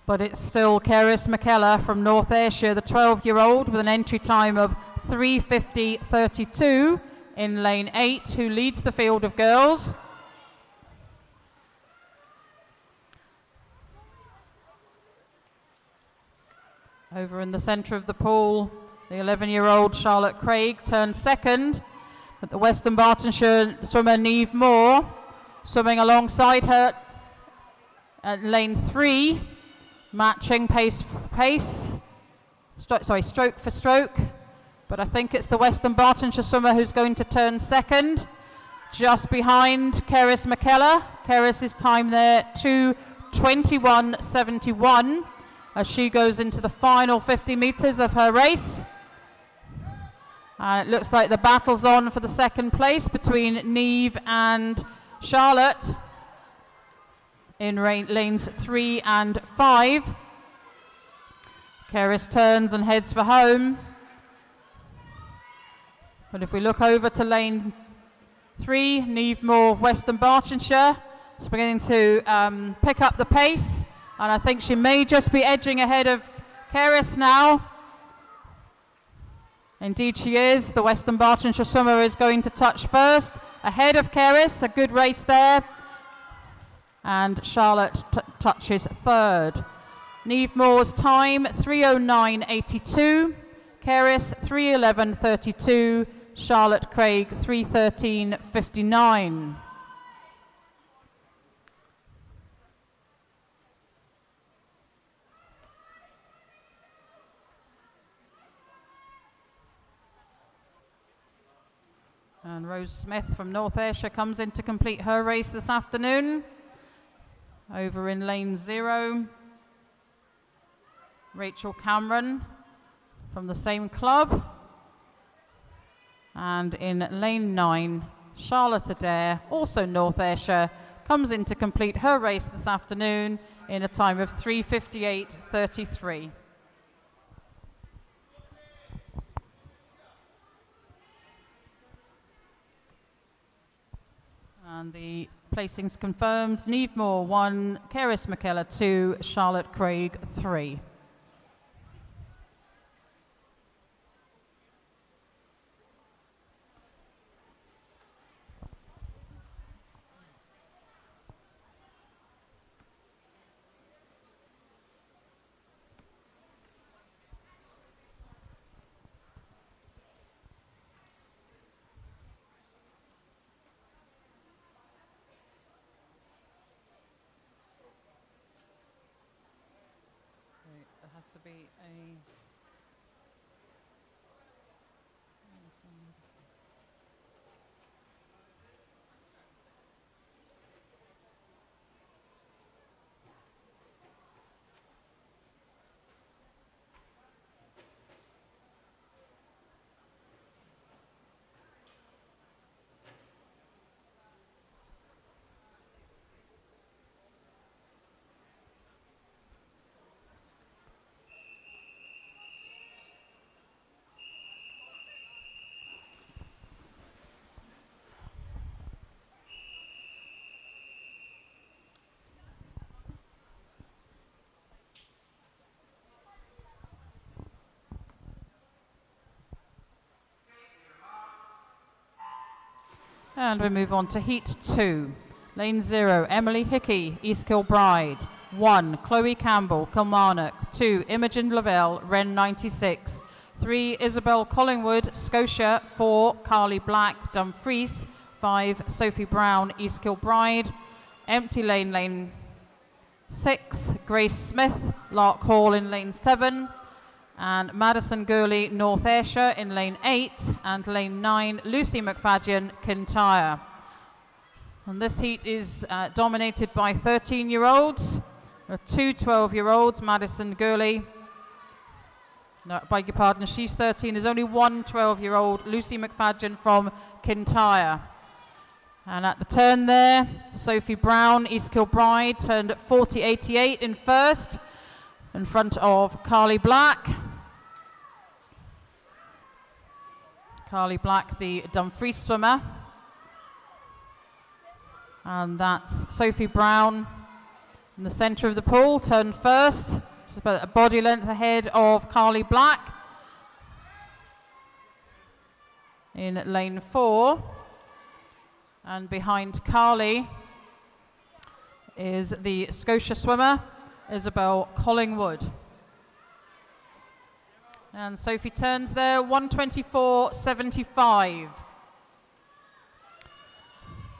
But it's still Keris McKellar from North Ayrshire, the 12-year-old, with an entry time of 3:50.32 in lane 8, who leads the field of girls. Over in the centre of the pool, the 11-year-old Charlotte Craig turned second, but the West Dunbartonshire swimmer Neve Moore swimming alongside her at lane 3, matching stroke for stroke. But I think it's the Western Bartonshire swimmer who's going to turn second, just behind Keris McKellar. Keris' time there, 2:21.71, as she goes into the final 50 metres of her race. And it looks like the battle's on for the second place between Neve and Charlotte in lanes 3 and 5. Keris turns and heads for home. But if we look over to lane 3, Neve Moore, Western Bartonshire, she's beginning to pick up the pace, and I think she may just be edging ahead of Keris now. Indeed she is. The Western Bartonshire swimmer is going to touch first, ahead of Keris. A good race there. And Charlotte touches third. Neve Moore's time, 3:09.82. Keris, 3:11.32. Charlotte Craig, 3:13.59. And Rose Smith from North Ayrshire comes in to complete her race this afternoon. Over in lane 0, Rachel Cameron from the same club. And in lane 9, Charlotte Adair, also North Ayrshire, comes in to complete her race this afternoon in a time of 3:58.33. And the placings confirmed. Neve Moore 1, Keris McKellar 2, Charlotte Craig 3. Has to be a And we move on to Heat 2. Lane 0, Emily Hickey, East Kilbride. 1, Chloe Campbell, Kilmarnock. 2, Imogen Lavelle, Wren 96. 3, Isabel Collingwood, Scotia. 4, Carly Black, Dumfries. 5, Sophie Brown, East Kilbride. Empty lane, lane 6, Grace Smith, Lark Hall in lane 7. And Madison Gurley, North Ayrshire in lane 8, and lane 9, Lucy McFadden, Kintyre. And this heat is dominated by 13-year-olds. There are 2 12-year-olds, Madison Gurley. No, beg your pardon, she's 13. There's only 1 12-year-old, Lucy McFadden from Kintyre. And at the turn there, Sophie Brown, East Kilbride, turned at 40.88 in first, in front of Carly Black. Carly Black, the Dumfries swimmer. And that's Sophie Brown in the centre of the pool, turned first. She's about a body length ahead of Carly Black. In lane 4. And behind Carly is the Scotia swimmer, Isabel Collingwood. And Sophie turns there, 1:24.75.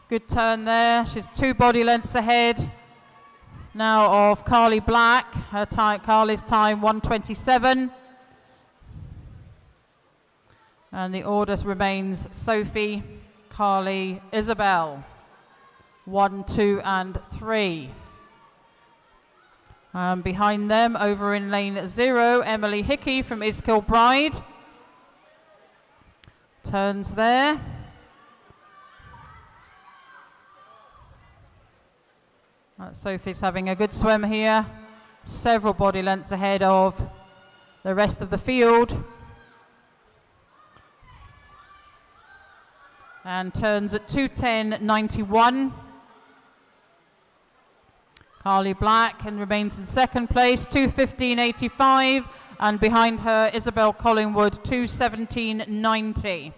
Good turn there. She's 2 body lengths ahead now of Carly Black. Her time, Carly's time, 1:27. And the order remains Sophie, Carly, Isabel. 1, 2, and 3. Behind them, over in lane 0, Emily Hickey from Kilbride. Turns there. Sophie's having a good swim here. Several body lengths ahead of the rest of the field. And turns at 2:10.91. Carly Black and remains in second place, 2:15.85. And behind her, Isabel Collingwood, 2:17.90.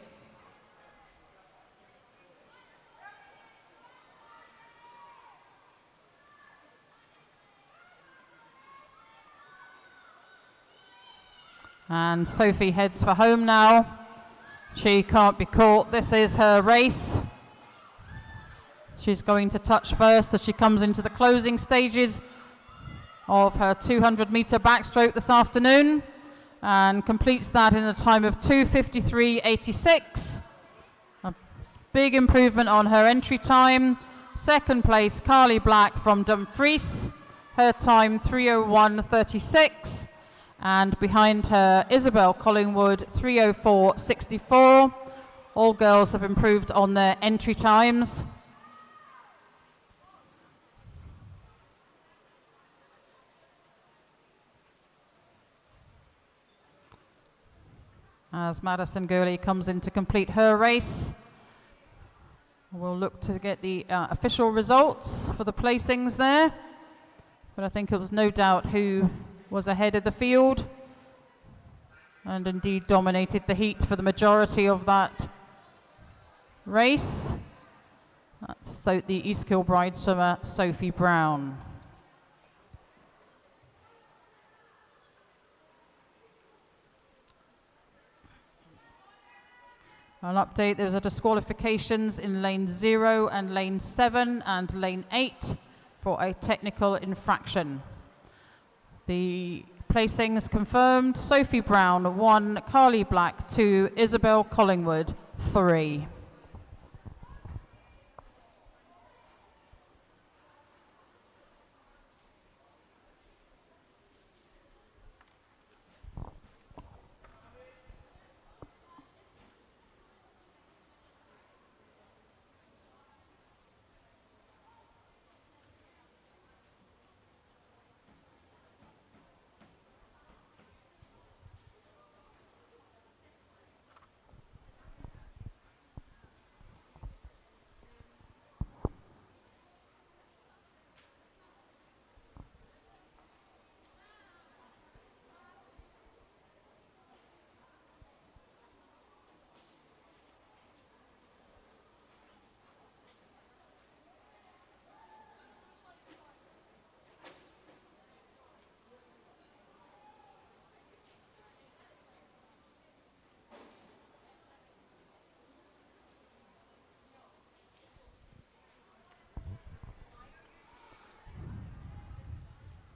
And Sophie heads for home now. She can't be caught. This is her race. She's going to touch first as she comes into the closing stages of her 200-meter backstroke this afternoon and completes that in a time of 2:53.86. A big improvement on her entry time. Second place, Carly Black from Dumfries. Her time 3:01.36. And behind her, Isabel Collingwood, 3:04.64. All girls have improved on their entry times. As Madison Gurley comes in to complete her race, we'll look to get the official results for the placings there. But I think it was no doubt who was ahead of the field and indeed dominated the heat for the majority of that race. That's the East Kilbride swimmer, Sophie Brown. An update, there's a disqualifications in lane 0 and lane 7 and lane 8 for a technical infraction. The placings confirmed: Sophie Brown 1, Carly Black 2, Isabel Collingwood 3.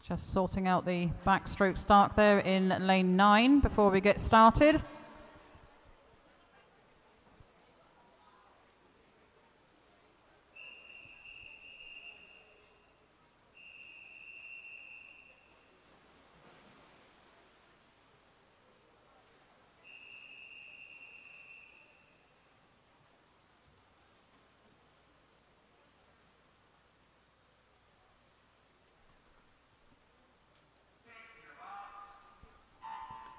Just sorting out the backstroke start there in lane 9 before we get started.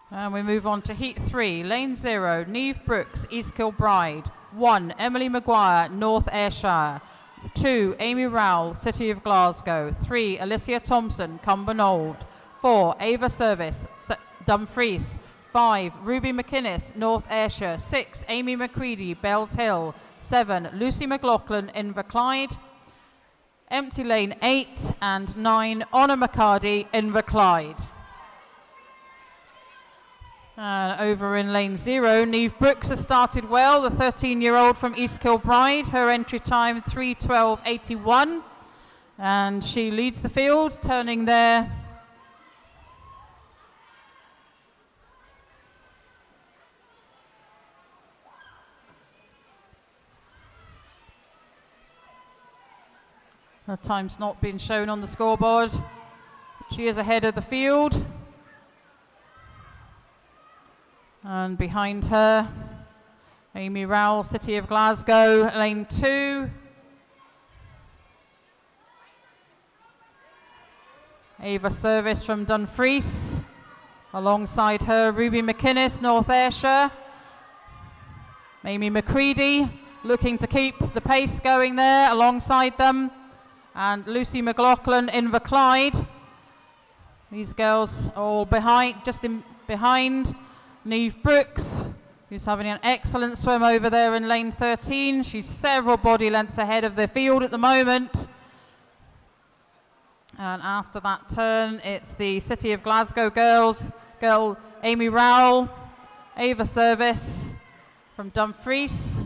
And we move on to heat 3, lane 0, Niamh Brooks, East Kilbride. 1, Emily Maguire, North Ayrshire. 2, Amy Rowell, City of Glasgow. 3, Alicia Thompson, Cumbernauld. 4, Ava Service, Dumfries. 5, Ruby McInnes, North Ayrshire. 6, Amy McCready, Bells Hill. 7, Lucy McLaughlin, Inverclyde. Empty lane 8 and 9, Honor McCarty, Inverclyde. Over in lane 0, Niamh Brooks has started well, the 13-year-old from East Kilbride. Her entry time 3:12.81, and she leads the field, turning there. Her time's not been shown on the scoreboard. She is ahead of the field. And behind her, Amy Rowell, City of Glasgow, lane 2. Ava Service from Dumfries. Alongside her, Ruby McInnes, North Ayrshire. Amy McCready looking to keep the pace going there alongside them. And Lucy McLaughlin, Inverclyde. These girls all behind, behind. Neve Brooks, who's having an excellent swim over there in lane 13. She's several body lengths ahead of the field at the moment. And after that turn, it's the City of Glasgow girl Amy Rowell, Ava Service from Dumfries,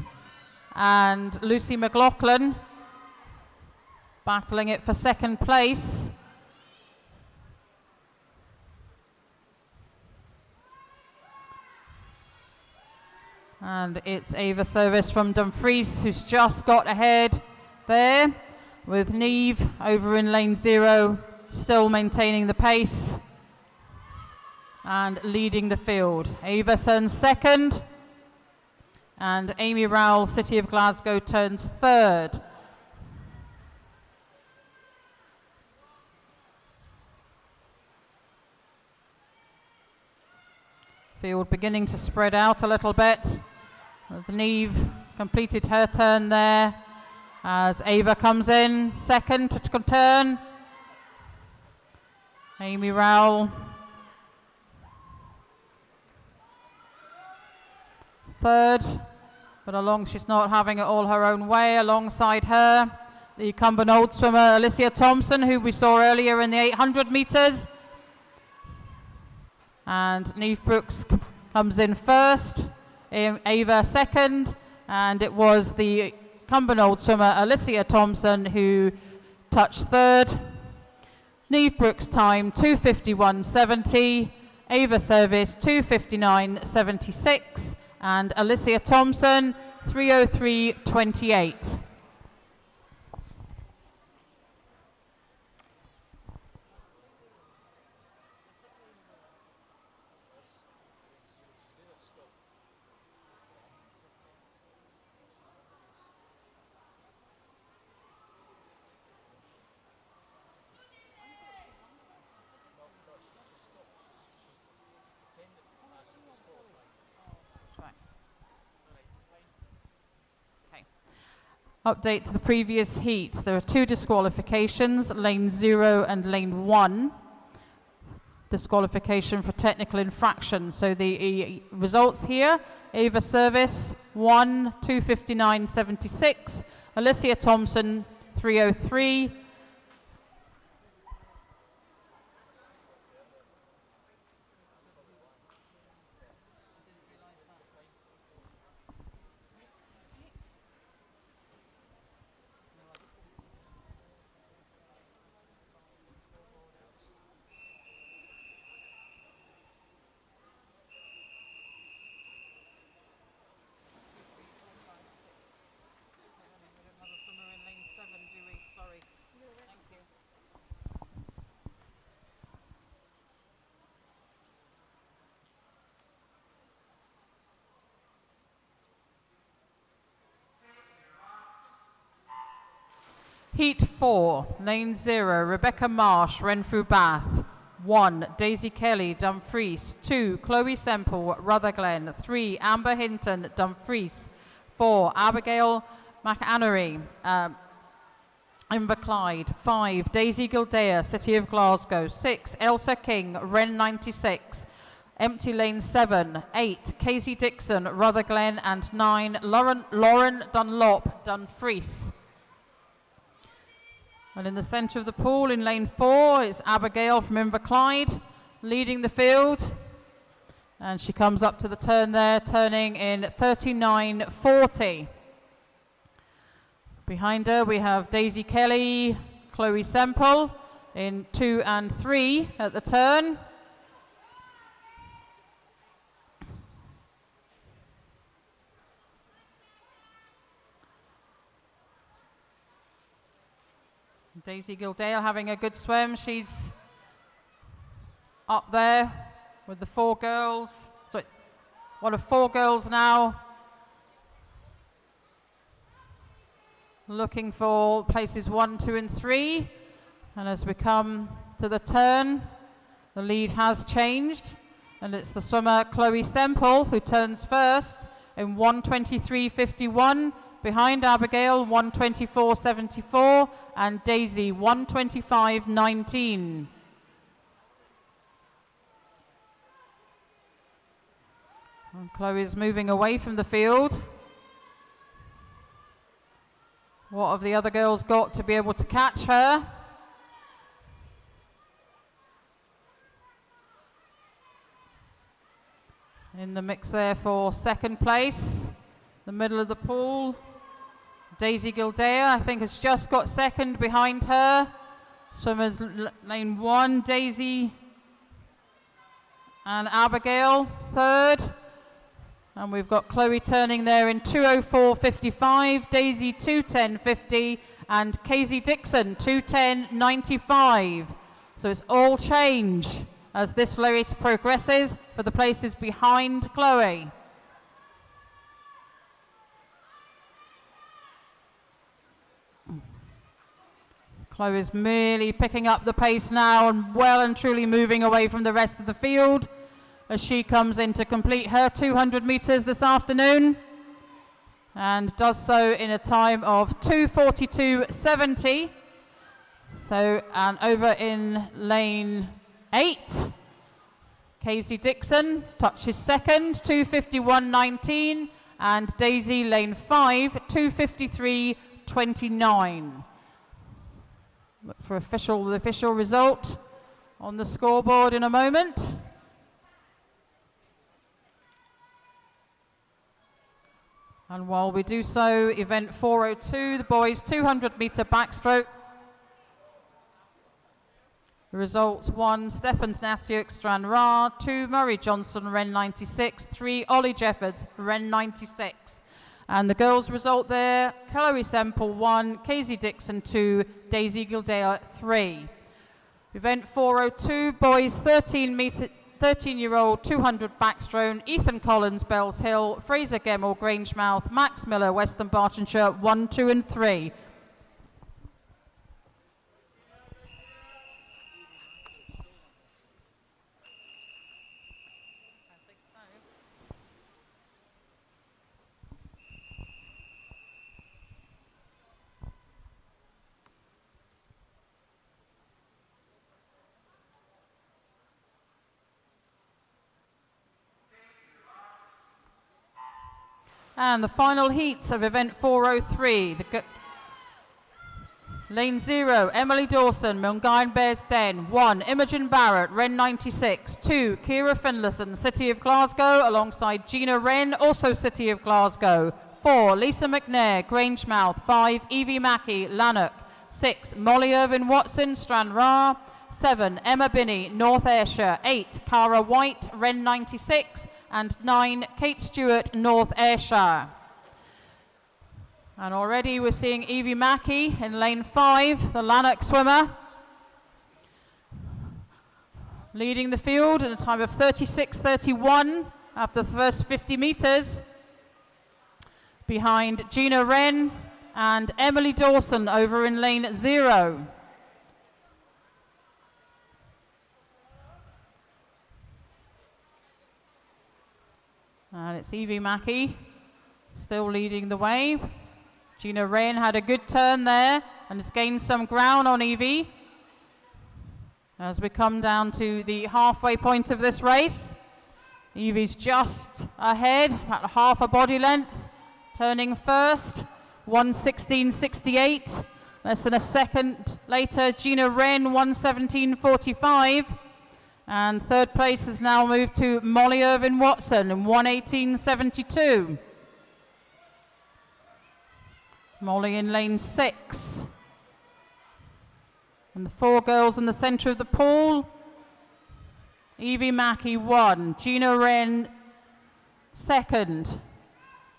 and Lucy McLaughlin battling it for second place. And it's Ava Service from Dumfries who's just got ahead there, with Neve over in lane 0 still maintaining the pace and leading the field. Ava turns second and Amy Rowell, City of Glasgow, turns third. Field beginning to spread out a little bit. Neve completed her turn there as Ava comes in second to turn. Amy Rowell third, but she's not having it all her own way. Alongside her, the Cumbernauld swimmer Alicia Thompson, who we saw earlier in the 800 metres. And Neve Brooks comes in first, Ava second, and it was the Cumbernauld swimmer Alicia Thompson who touched third. Neve Brooks time 2:51.70, Ava Service 2:59.76, and Alicia Thompson 3:03.28. Update to the previous heat. There are 2 disqualifications, lane 0 and lane 1. Disqualification for technical infraction. So the results here, Ava Service 1, 2:59.76, Alicia Thompson 3:03. Heat 4, lane 0, Rebecca Marsh, Renfrew Bath. 1, Daisy Kelly, Dumfries. 2, Chloe Semple, Rutherglen. 3, Amber Hinton, Dumfries. 4, Abigail McAnery, Inverclyde. 5, Daisy Gildea, City of Glasgow. 6, Elsa King, Ren 96. Empty lane 7, 8, Casey Dixon, Rutherglen, and 9, Lauren Dunlop, Dumfries. And in the centre of the pool, in lane 4, is Abigail from Inverclyde, leading the field. And she comes up to the turn there, turning in 39.40. Behind her, we have Daisy Kelly, Chloe Semple in 2 and 3 at the turn. Daisy Gildale having a good swim. She's up there with the 4 girls. Sorry, one of 4 girls now. Looking for places 1, 2, and 3. And as we come to the turn, the lead has changed. And it's the swimmer Chloe Semple who turns first in 1:23.51. Behind Abigail, 1:24.74, and Daisy, 1:25.19. And Chloe's moving away from the field. What have the other girls got to be able to catch her? In the mix there for second place, the middle of the pool. Daisy Gildea, I think, has just got second behind her. Swimmers lane 1, Daisy and Abigail, third. And we've got Chloe turning there in 2:04.55, Daisy 2:10.50, and Casey Dixon 2:10.95. So it's all change as this race progresses for the places behind Chloe. Chloe is merely picking up the pace now and well and truly moving away from the rest of the field as she comes in to complete her 200 metres this afternoon and does so in a time of 2:42.70. So, and over in lane 8, Casey Dixon touches second, 2:51.19, and Daisy lane 5, 2:53.29. Look for the official result on the scoreboard in a moment. And while we do so, event 402, the boys 200-metre backstroke. The results: 1, Stepan Nasiuk, Stranraer; 2, Murray Johnson, Ren 96; 3, Ollie Jeffords, Ren 96. And the girls' result there: Chloe Semple 1, Casey Dixon 2, Daisy Gildea 3. Event 402, boys 13-year-old 200 backstroke, Ethan Collins, Bells Hill; Fraser Gemmell, Grangemouth; Max Miller, Western Bartonshire, 1, 2, and 3. And the final heat of event 403, lane 0, Emily Dawson, Mulgine Bears Den; 1, Imogen Barrett, Ren 96; 2, Kira Finlayson, City of Glasgow, alongside Gina Wren, also City of Glasgow; 4, Lisa McNair, Grangemouth; 5, Evie Mackey, Lanark; 6, Molly Irvin-Watson, Stranraer; 7, Emma Binney, North Ayrshire; 8, Cara White, Ren 96; and 9, Kate Stewart, North Ayrshire. And already we're seeing Evie Mackey in lane 5, the Lanark swimmer, leading the field in a time of 36.31 after the first 50 metres, behind Gina Wren and Emily Dawson over in lane 0. And it's Evie Mackey still leading the way. Gina Wren had a good turn there and has gained some ground on Evie. As we come down to the halfway point of this race, Evie's just ahead, about half a body length, turning first, 1:16.68. Less than a second later, Gina Wren, 1:17.45. And third place has now moved to Molly Irvin-Watson in 1:18.72. Molly in lane 6. And the 4 girls in the centre of the pool. Evie Mackey 1, Gina Wren 2nd,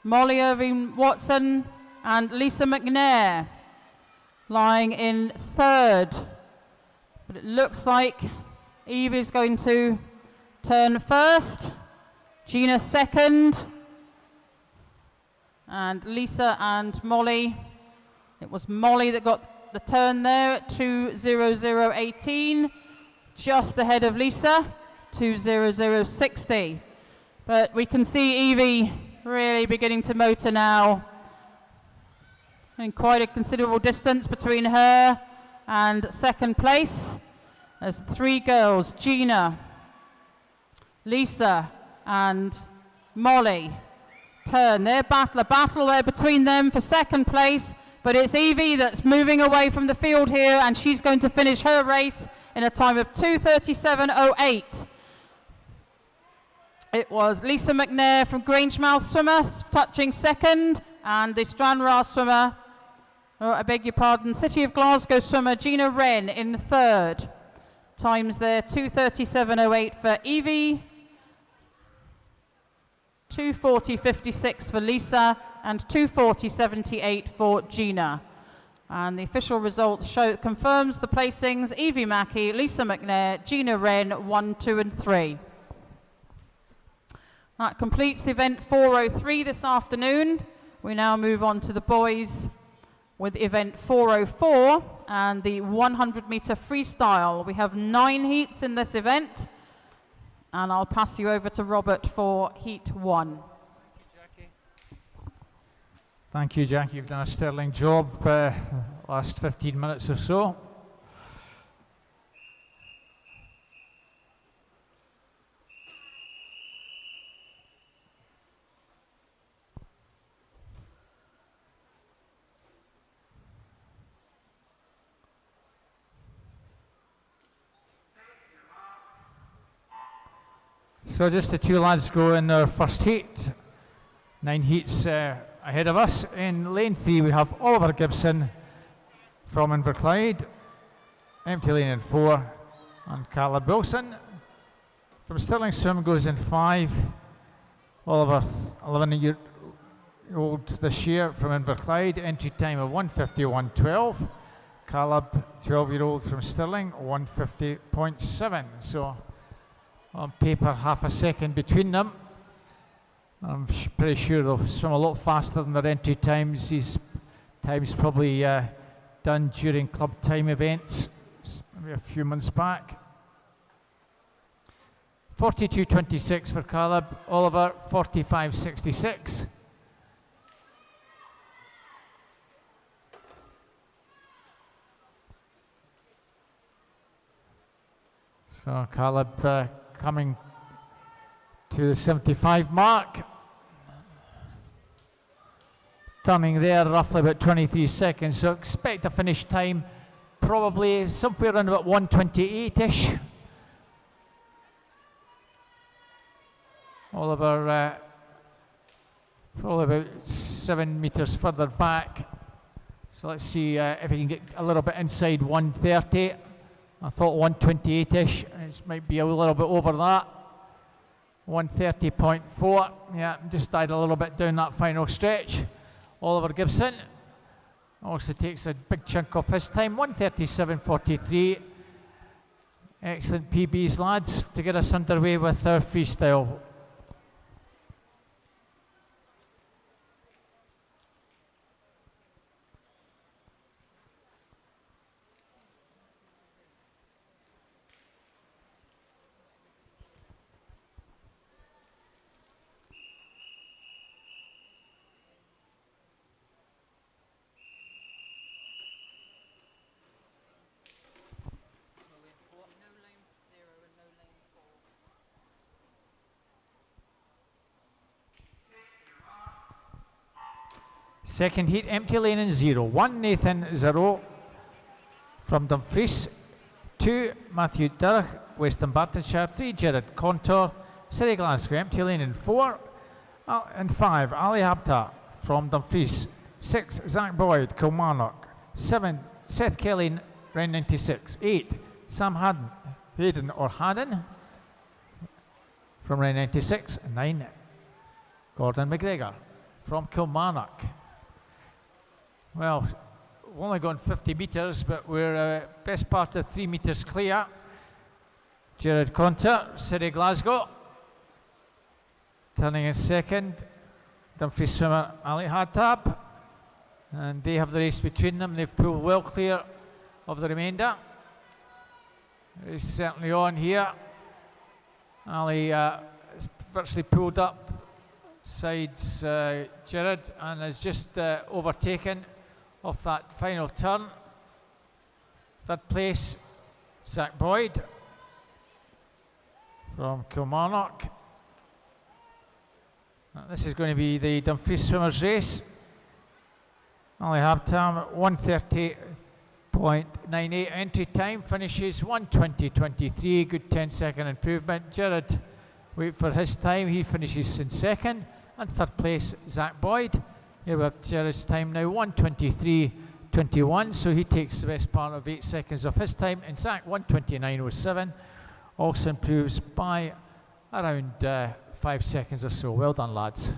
Molly Irvin-Watson and Lisa McNair. lying in third. But it looks like Evie's going to turn first, Gina second, and Lisa and Molly. It was Molly that got the turn there at 2:00:18, just ahead of Lisa, 2:00:60. But we can see Evie really beginning to motor now. And quite a considerable distance between her and second place. There's three girls, Gina, Lisa and Molly. Turn, their battle there between them for second place, but it's Evie that's moving away from the field here, and she's going to finish her race in a time of 2:37:08. It was Lisa McNair from Grangemouth swimmer touching second, and the Stranraer swimmer, I beg your pardon, City of Glasgow swimmer Gina Wren in third. Times there 2:37:08 for Evie, 2:40:56 for Lisa, and 2:40:78 for Gina. And the official results confirms the placings: Evie Mackey, Lisa McNair, Gina Wren, 1, 2 and 3. That completes event 403 this afternoon. We now move on to the boys with event 404 and the 100-meter freestyle. We have 9 heats in this event, and I'll pass you over to Robert for heat 1. Thank you, Jackie. You've done a sterling job last 15 minutes or so. So just the two lads go in their first heat. 9 heats ahead of us. In lane 3 we have Oliver Gibson from Inverclyde, empty lane in 4, and Caleb Wilson. From Stirling Swim goes in 5. Oliver, 11-year-old this year from Inverclyde, entry time of 1:51:12. Caleb, 12-year-old from Stirling, 1:50.7. So on paper, half a second between them. I'm pretty sure they'll swim a lot faster than their entry times. These times probably done during club time events, maybe a few months back. 42:26 for Caleb, Oliver 45:66. So Caleb coming to the 75 mark. Turning there roughly about 23 seconds, so expect a finish time probably somewhere around about 1:28-ish. Oliver probably about 7 meters further back. So let's see if he can get a little bit inside 1:30. I thought 1:28-ish. It might be a little bit over that. 1:30.4. Yeah, just died a little bit down that final stretch. Oliver Gibson also takes a big chunk off his time. 1:37.43. Excellent PBs, lads, to get us underway with our freestyle. Second heat, empty lane in 0. 1 Nathan 0 from Dumfries. 2 Matthew Dirk, Western Bartonshire. 3 Jared Contour, City Glasgow, empty lane in 4. And 5 Ali Habta from Dumfries. 6 Zach Boyd, Kilmarnock. 7 Seth Kelly, round 96. 8 Sam Hayden or Haddon from round 96. 9 Gordon McGregor from Kilmarnock. Well, only gone 50 metres, but we're best part of 3 metres clear. Jared Conter, City Glasgow, turning in second. Dumfries swimmer Ali Hattab, and they have the race between them. They've pulled well clear of the remainder. He's certainly on here. Ali has virtually pulled up sides Jared and has just overtaken off that final turn. Third place, Zach Boyd from Kilmarnock. This is going to be the Dumfries swimmers race. Ali Habtam 1:30.98 entry time, finishes 1:20.23, good 10-second improvement. Jared, wait for his time, he finishes in second. And third place, Zach Boyd. Here we have Jared's time now, 1:23.21, so he takes the best part of 8 seconds of his time. And Zach, 1:29.07, also improves by around 5 seconds or so. Well done, lads.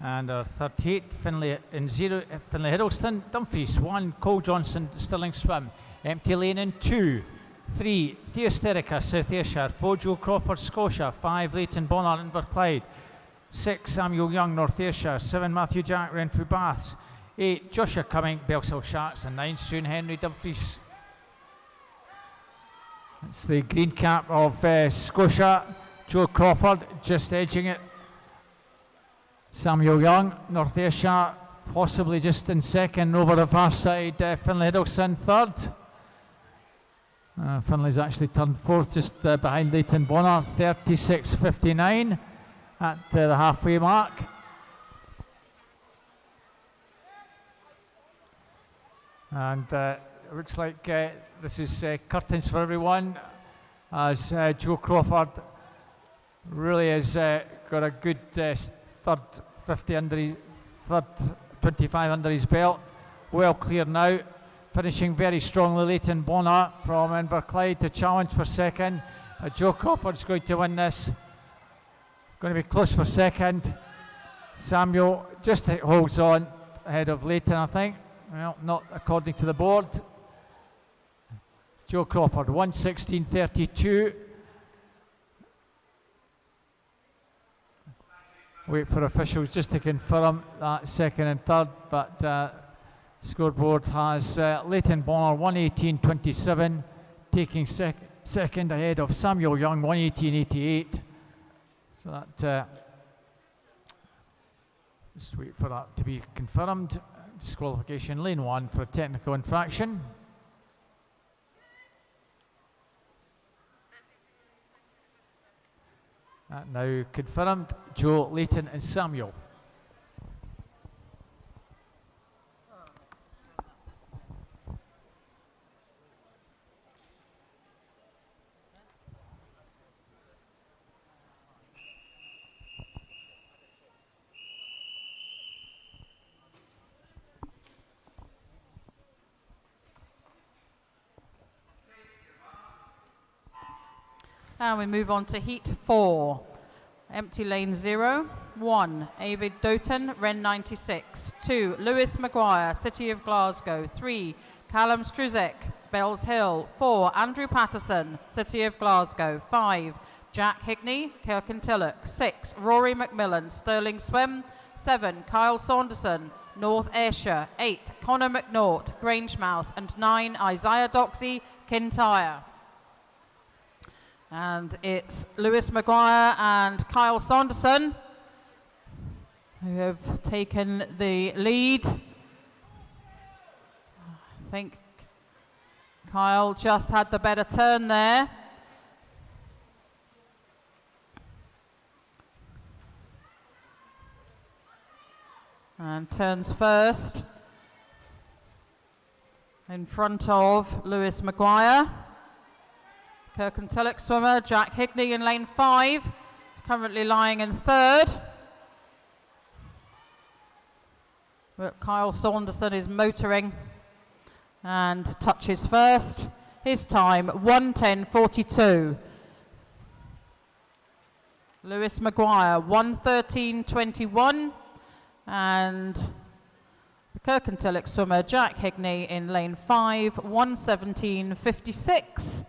And our third heat, Finlay in 0, Finlay Hiddleston, Dumfries 1, Cole Johnson, Stirling Swim, Empty Lane in 2, 3, Theosterica, South Ayrshire, 4, Joe Crawford, Scotia, 5, Leighton Bonner, Inverclyde, 6, Samuel Young, North Ayrshire, 7, Matthew Jack, Renfrew Baths, 8, Joshua Cumming, Belshill Sharks, and 9, Stuart Henry, Dumfries. It's the green cap of Scotia, Joe Crawford, just edging it. Samuel Young, North Ayrshire, possibly just in second over the far side. Finlay Hiddleston third. Finlay's actually turned fourth, just behind Leighton Bonner, 36.59 at the halfway mark. And it looks like this is curtains for everyone, as Joe Crawford really has got a good third 50 under his, third 25 under his belt. Well clear now, finishing very strongly. Leighton Bonner from Inverclyde to challenge for second. Joe Crawford's going to win this. Going to be close for second. Samuel just holds on ahead of Leighton, I think. Well, not according to the board. Joe Crawford 1:16.32. Wait for officials just to confirm that second and third, but scoreboard has Leighton Bonner 1:18.27, taking second ahead of Samuel Young 1:18.88. So that just wait for that to be confirmed. Disqualification lane 1 for a technical infraction. Now confirmed, Joe, Leighton and Samuel. And we move on to Heat 4. Empty lane 0. 1, Avid Doughton, Ren 96. 2, Lewis Maguire, City of Glasgow. 3, Callum Struzek, Bells Hill. 4, Andrew Patterson, City of Glasgow. 5, Jack Higney, Kirkintilloch. 6, Rory McMillan, Stirling Swim. 7, Kyle Saunderson, North Ayrshire. 8, Connor McNaught, Grangemouth. And 9, Isaiah Doxey, Kintyre. And it's Lewis Maguire and Kyle Saunderson who have taken the lead. I think Kyle just had the better turn there. And turns first in front of Lewis Maguire. Kirkentilic swimmer Jack Higney in lane 5 is currently lying in 3rd. But Kyle Saunderson is motoring and touches first. His time 1:10.42. Lewis Maguire 1:13.21, and the Kirkentilic swimmer Jack Higney in lane 5 1:17.56.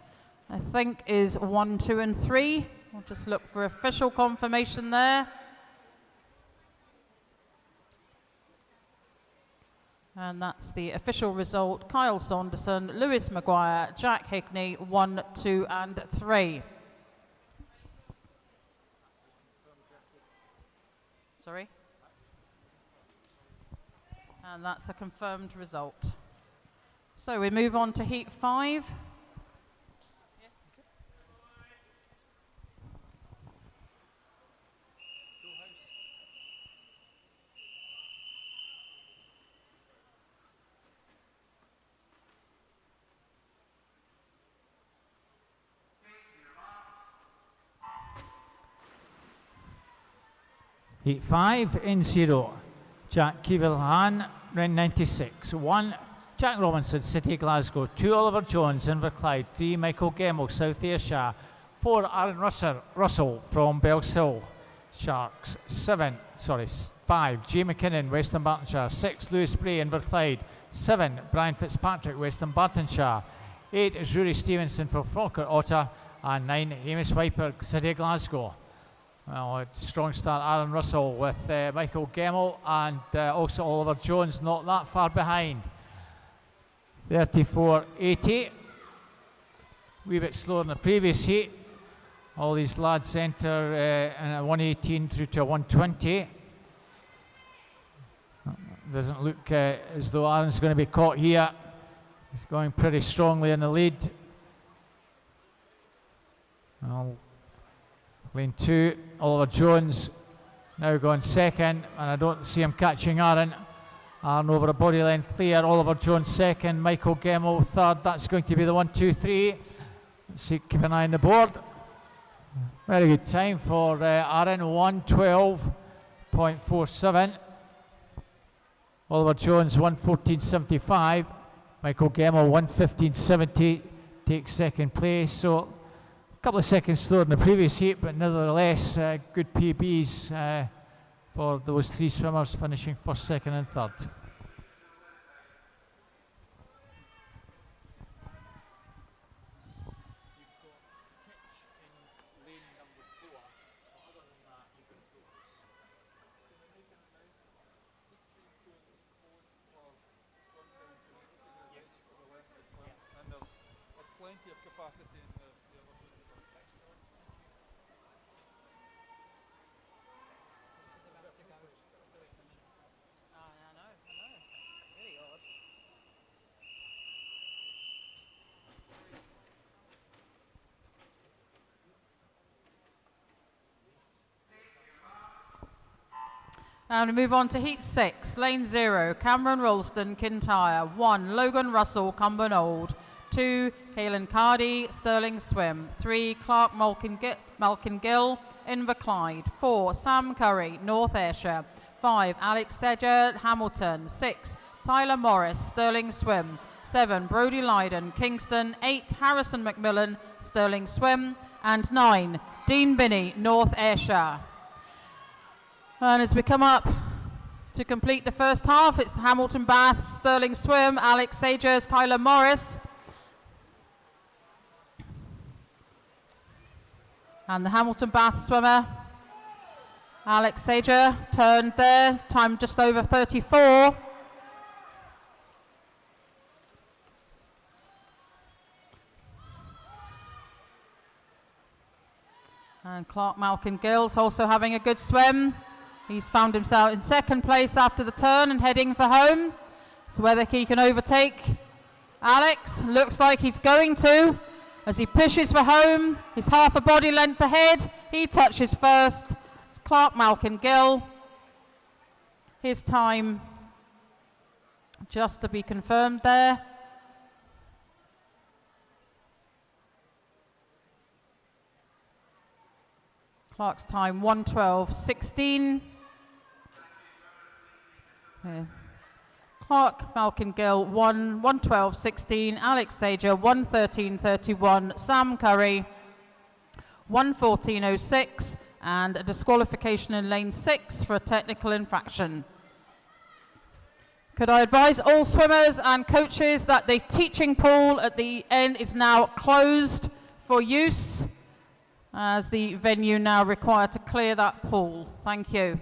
I think is 1, 2 and 3. We'll just look for official confirmation there. And that's the official result. Kyle Saunderson, Lewis Maguire, Jack Higney, 1, 2 and 3. Sorry? And that's a confirmed result. So we move on to heat 5. Heat 5 in 0. Jack Keevilhan, round 96. 1, Jack Robinson, City Glasgow. 2, Oliver Jones, Inverclyde. 3, Michael Gemmell, South Ayrshire. 4, Aaron Russell from Bells Hill Sharks. 5, Jay McKinnon, Western Bartonshire. 6, Lewis Bray, Inverclyde. 7, Brian Fitzpatrick, Western Bartonshire. 8 is Rory Stevenson for Falkirk Otter. And 9, Hamish Viper, City Glasgow. Well, a strong start, Aaron Russell with Michael Gemmell and also Oliver Jones not that far behind. 34.80. Wee bit slower than the previous heat. All these lads enter in a 1:18 through to a 1:20. Doesn't look as though Aaron's going to be caught here. He's going pretty strongly in the lead. Well, lane 2, Oliver Jones now going second, and I don't see him catching Aaron. Aaron over a body length clear, Oliver Jones second, Michael Gemmell third. That's going to be the 1, 2, 3. Let's see, keep an eye on the board. Very good time for Aaron, 1:12.47. Oliver Jones 1:14.75. Michael Gemmell 1:15.70 takes second place. So a couple of seconds slower than the previous heat, but nevertheless good PBs for those 3 swimmers finishing first, second and third. Plenty of capacity in the other backstroke. I know. Really odd. Now we move on to heat 6, lane 0, Cameron Ralston, Kintyre. 1, Logan Russell, Cumbernauld. 2, Caelan Cardy, Stirling Swim. 3, Clark Malkin-Gill, Inverclyde. 4, Sam Curry, North Ayrshire. 5, Alex Sedger, Hamilton. 6, Tyler Morris, Stirling Swim. 7, Brodie Lydon, Kingston. 8, Harrison McMillan, Stirling Swim. And 9, Dean Binney, North Ayrshire. And as we come up to complete the first half, it's the Hamilton Baths, Stirling Swim, Alex Sagers, Tyler Morris. And the Hamilton Baths swimmer, Alex Sager, turned there, time just over 34. And Clark Malkin Gill's also having a good swim. He's found himself in second place after the turn and heading for home. So whether he can overtake Alex, looks like he's going to. As he pushes for home, he's half a body length ahead. He touches first. It's Clark Malkin Gill. His time just to be confirmed there. Clark's time 1:12.16. Yeah. Clark Malkin Gill 1:12.16. Alex Sager 1:13.31. Sam Curry 1:14.06. And a disqualification in lane 6 for a technical infraction. Could I advise all swimmers and coaches that the teaching pool at the end is now closed for use, as the venue now required to clear that pool. Thank you.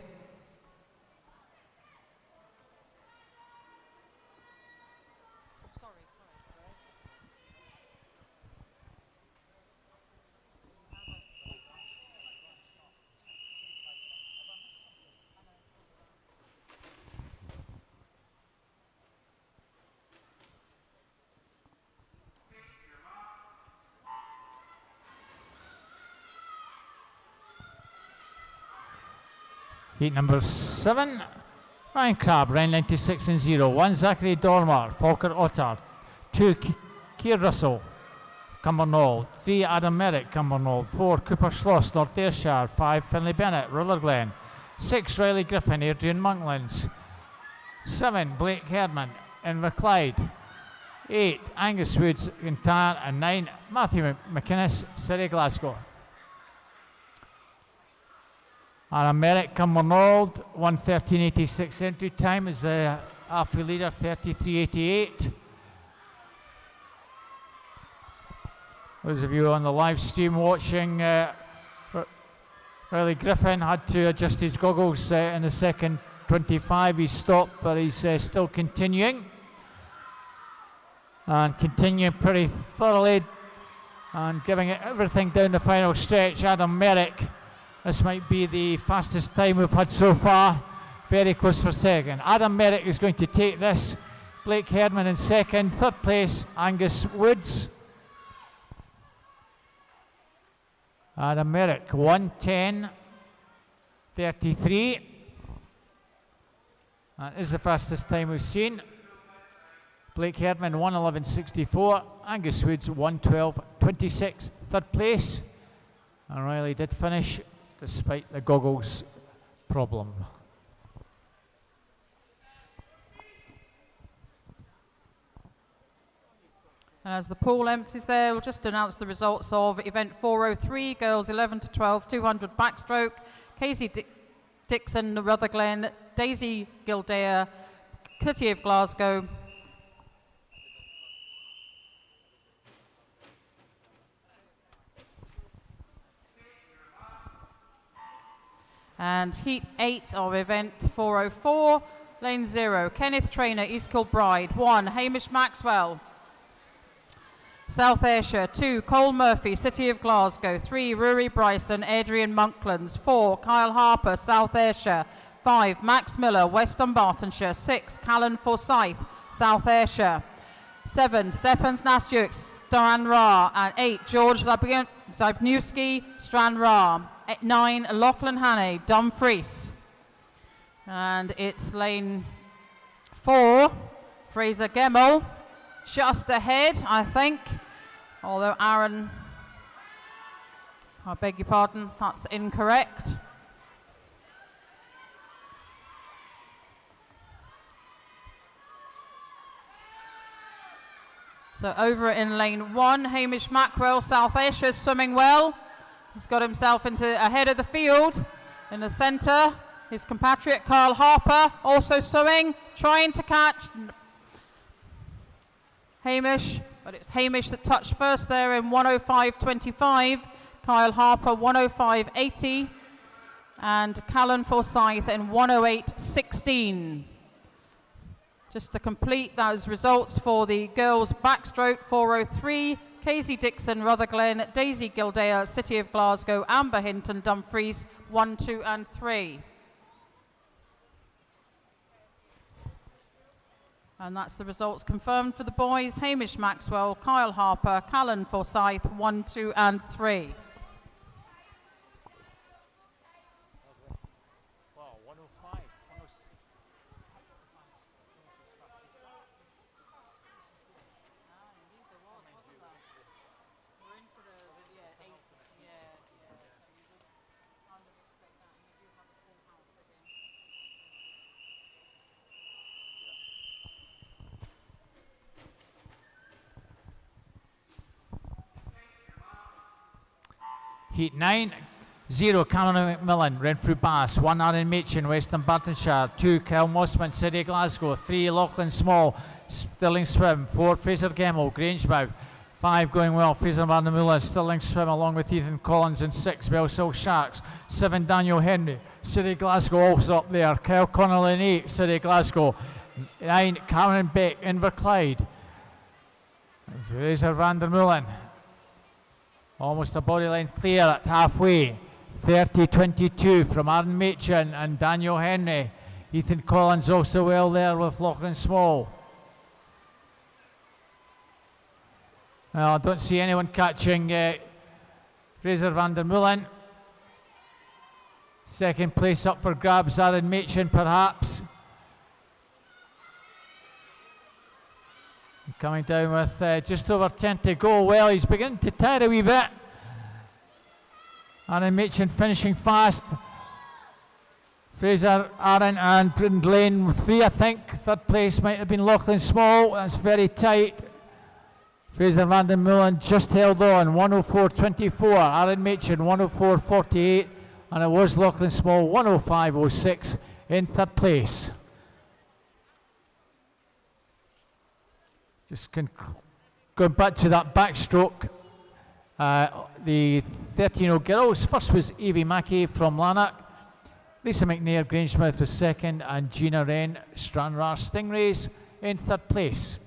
Heat number 7, Ryan Crabb, round 96 and 0. 1, Zachary Dormer, Falker Otter. 2, Keir Russell, Cumbernauld. 3, Adam Merrick, Cumbernauld. 4, Cooper Schloss, North Ayrshire. 5, Finlay Bennett, Rutherglen. 6, Riley Griffin, Adrian Monklands. 7, Blake Herdman, Inverclyde. 8, Angus Woods, Kintyre. And 9, Matthew McInnes, City Glasgow. Adam Merrick, Cumbernauld, 1:13.86 entry time is the halfway leader, 33.88. Those of you on the live stream watching, Riley Griffin had to adjust his goggles in the second 25. He stopped, but he's still continuing. And continuing pretty thoroughly and giving it everything down the final stretch. Adam Merrick. This might be the fastest time we've had so far. Very close for second. Adam Merrick is going to take this. Blake Herdman in second. Third place, Angus Woods. Adam Merrick, 1:10.33. That is the fastest time we've seen. Blake Herdman, 1:11.64. Angus Woods, 1:12.26. Third place. And Riley did finish, despite the goggles problem. As the pool empties there, we'll just announce the results of event 403, girls 11 to 12, 200 backstroke. Casey Dixon, Rutherglen, Daisy Gildea, City of Glasgow. And heat 8 of event 404, lane 0, Kenneth Trainer, East Kilbride. 1, Hamish Maxwell, South Ayrshire. 2, Cole Murphy, City of Glasgow. 3, Rory Bryson, Adrian Monklands. 4, Kyle Harper, South Ayrshire. 5, Max Miller, West Dunbartonshire. 6, Callan Forsyth, South Ayrshire. 7, Stepan Snastjuk, Stranraer. And 8, George Zabniewski, Stranraer. 9, Lachlan Hannay, Dumfries. And it's lane 4, Fraser Gemmell, just ahead, I think. Although Aaron, I beg your pardon, that's incorrect. So over in lane 1, Hamish Maxwell, South Ayrshire, swimming well. He's got himself into ahead of the field. In the centre, his compatriot Kyle Harper, also swimming, trying to catch Hamish, but it's Hamish that touched first there in 1:05.25. Kyle Harper 1:05.80, and Callan Forsyth in 1:08.16. Just to complete those results for the girls backstroke 403, Casey Dixon, Rutherglen, Daisy Gildea, City of Glasgow, Amber Hinton, Dumfries, 1, 2 and 3. And that's the results confirmed for the boys. Hamish Maxwell, Kyle Harper, Callan Forsyth, 1, 2 and 3. Wow, 105. Heat 9, 0 Cameron McMillan, Renfrew Bass, 1 Aaron Machin, Western Bartonshire, 2 Kyle Mossman, City of Glasgow, 3 Lachlan Small, Stirling Swim, 4 Fraser Gemmell, Grangemouth, 5 going well, Fraser Vandermüller, Stirling Swim along with Ethan Collins, and 6 Bellsill Sharks, 7 Daniel Henry, City of Glasgow also up there, Kyle Connolly, 8 City of Glasgow, 9 Cameron Beck, Inverclyde, Fraser Vandermüller. Almost a body length clear at halfway. 30-22 from Aaron Machin and Daniel Henry. Ethan Collins also well there with Lachlan Small. Well, I don't see anyone catching Fraser Vandermüller. Second place up for grabs, Aaron Machin perhaps. Coming down with just over 10 to go. Well, he's beginning to tire a wee bit. Aaron Machin finishing fast. Fraser, Aaron and Lane 3, I think. Third place might have been Lachlan Small. That's very tight. Fraser Vandermüller just held on. 104.24. Aaron Machin 104.48. And it was Lachlan Small 105.06 in third place. Just going back to that backstroke, the 13-year-old girls. First was Evie Mackey from Lanark. Lisa McNair, Grangemouth was second, and Gina Wren, Stranraer Stingrays in third place.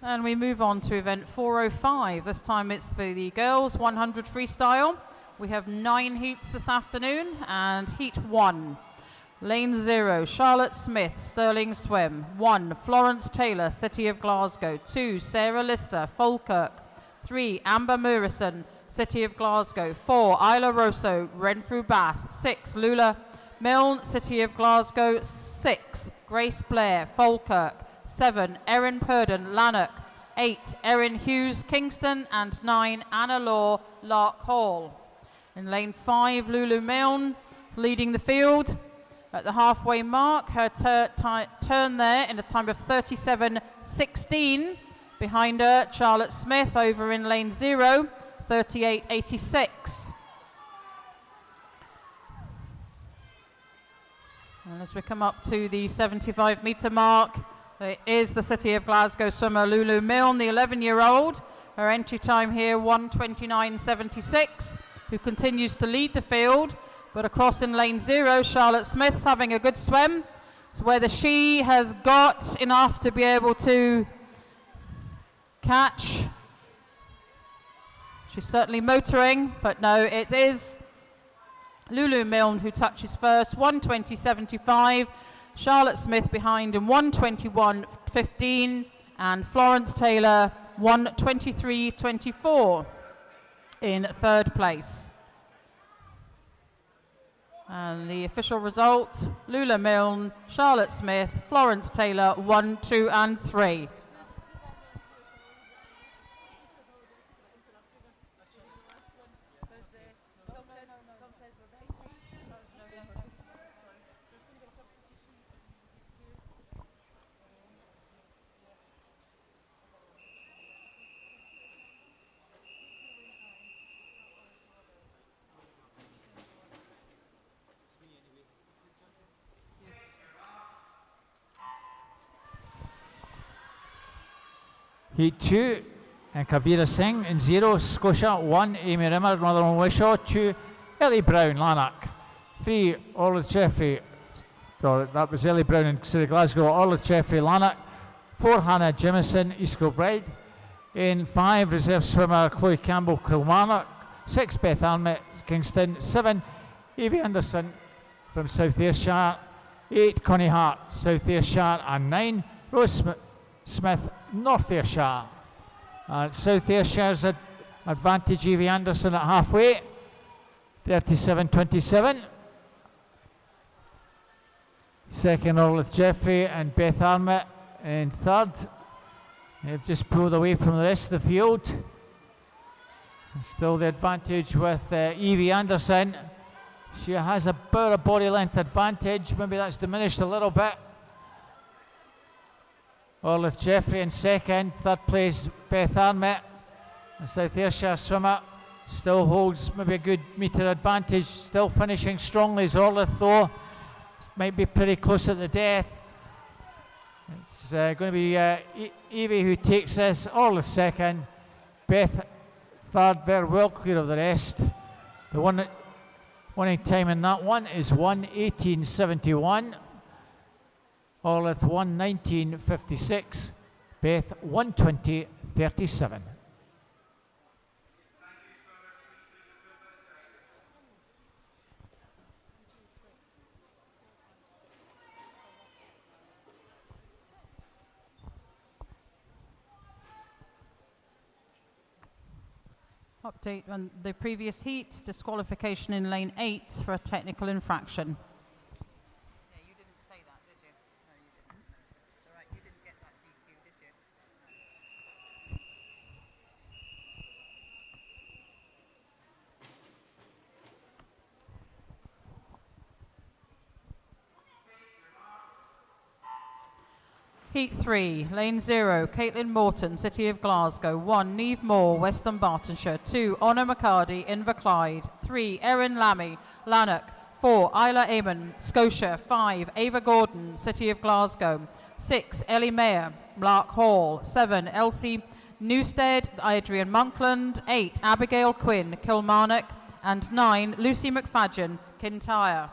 And we move on to event 405. This time it's for the girls 100 freestyle. We have 9 heats this afternoon, and heat 1. Lane 0, Charlotte Smith, Stirling Swim. 1, Florence Taylor, City of Glasgow. 2, Sarah Lister, Falkirk. 3, Amber Murison, City of Glasgow. 4, Isla Rosso, Renfrew Bath. 6, Lula Milne, City of Glasgow. 6, Grace Blair, Falkirk. 7, Erin Purden, Lanark. 8, Erin Hughes, Kingston. And 9, Anna Law, Lark Hall. In lane 5, Lulu Milne leading the field. At the halfway mark, her turn there in a time of 37.16. Behind her, Charlotte Smith over in lane 0, 38.86. And as we come up to the 75-metre mark, it is the City of Glasgow swimmer Lulu Milne, the 11-year-old. Her entry time here, 1:29.76, who continues to lead the field. But across in lane 0, Charlotte Smith's having a good swim. So whether she has got enough to be able to catch. She's certainly motoring, but no, it is Lulu Milne who touches first, 1:20.75. Charlotte Smith behind in 1:21.15, and Florence Taylor 1:23.24 in third place. And the official result, Lula Milne, Charlotte Smith, Florence Taylor, 1, 2 and 3. Heat 2, and Kavira Singh in 0, Scotia 1, Amy Rimmer, Northern Wishaw 2, Ellie Brown, Lanark 3, Orlith Jeffrey, so that was Ellie Brown in City Glasgow, Orlith Jeffrey, Lanark 4, Hannah Jimison, East Kilbride. In 5, reserve swimmer Chloe Campbell, Kilmarnock. 6, Beth Arnott, Kingston. 7, Evie Anderson from South Ayrshire. 8, Connie Hart, South Ayrshire. And 9, Rose Smith, North Ayrshire. South Ayrshire's advantage, Evie Anderson at halfway, 37-27. Second, Orlith Jeffrey and Beth Arnott in third. They've just pulled away from the rest of the field. And still the advantage with Evie Anderson. She has about a body length advantage. Maybe that's diminished a little bit. Orlith Jeffrey in second. Third place, Beth Arnott, the South Ayrshire swimmer. Still holds maybe a good metre advantage. Still finishing strongly as Orlith, though. Might be pretty close at the death. It's going to be Evie who takes this, Orlith second, Beth third, very well clear of the rest. The winning time in that one is 1:18.71. Orlith 1:19.56. Beth 1:20.37. Update on the previous heat, disqualification in lane 8 for a technical infraction. Yeah, you didn't say that, did you? No, you didn't. It's all right, you didn't get that DQ, did you? Heat 3, lane 0, Caitlin Morton, City of Glasgow. 1, Neve Moore, Western Bartonshire. 2, Honor McCarty, Inverclyde. 3, Erin Lammy, Lanark. 4, Isla Amon, Scotia. 5, Ava Gordon, City of Glasgow. 6, Ellie Mayer, Lark Hall. 7, Elsie Newstead, Adrian Monkland. 8, Abigail Quinn, Kilmarnock. And 9, Lucy McFadgen, Kintyre.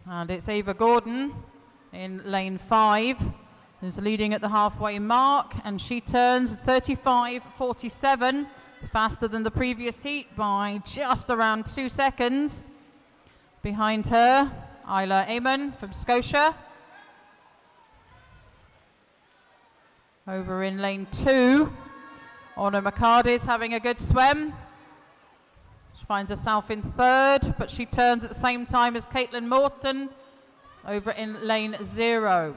And it's Ava Gordon in lane 5 who's leading at the halfway mark, and she turns 35.47, faster than the previous heat by just around 2 seconds. Behind her, Isla Amon from Scotia. Over in lane 2, Honor McCarty's having a good swim. She finds herself in third, but she turns at the same time as Caitlin Morton over in lane 0.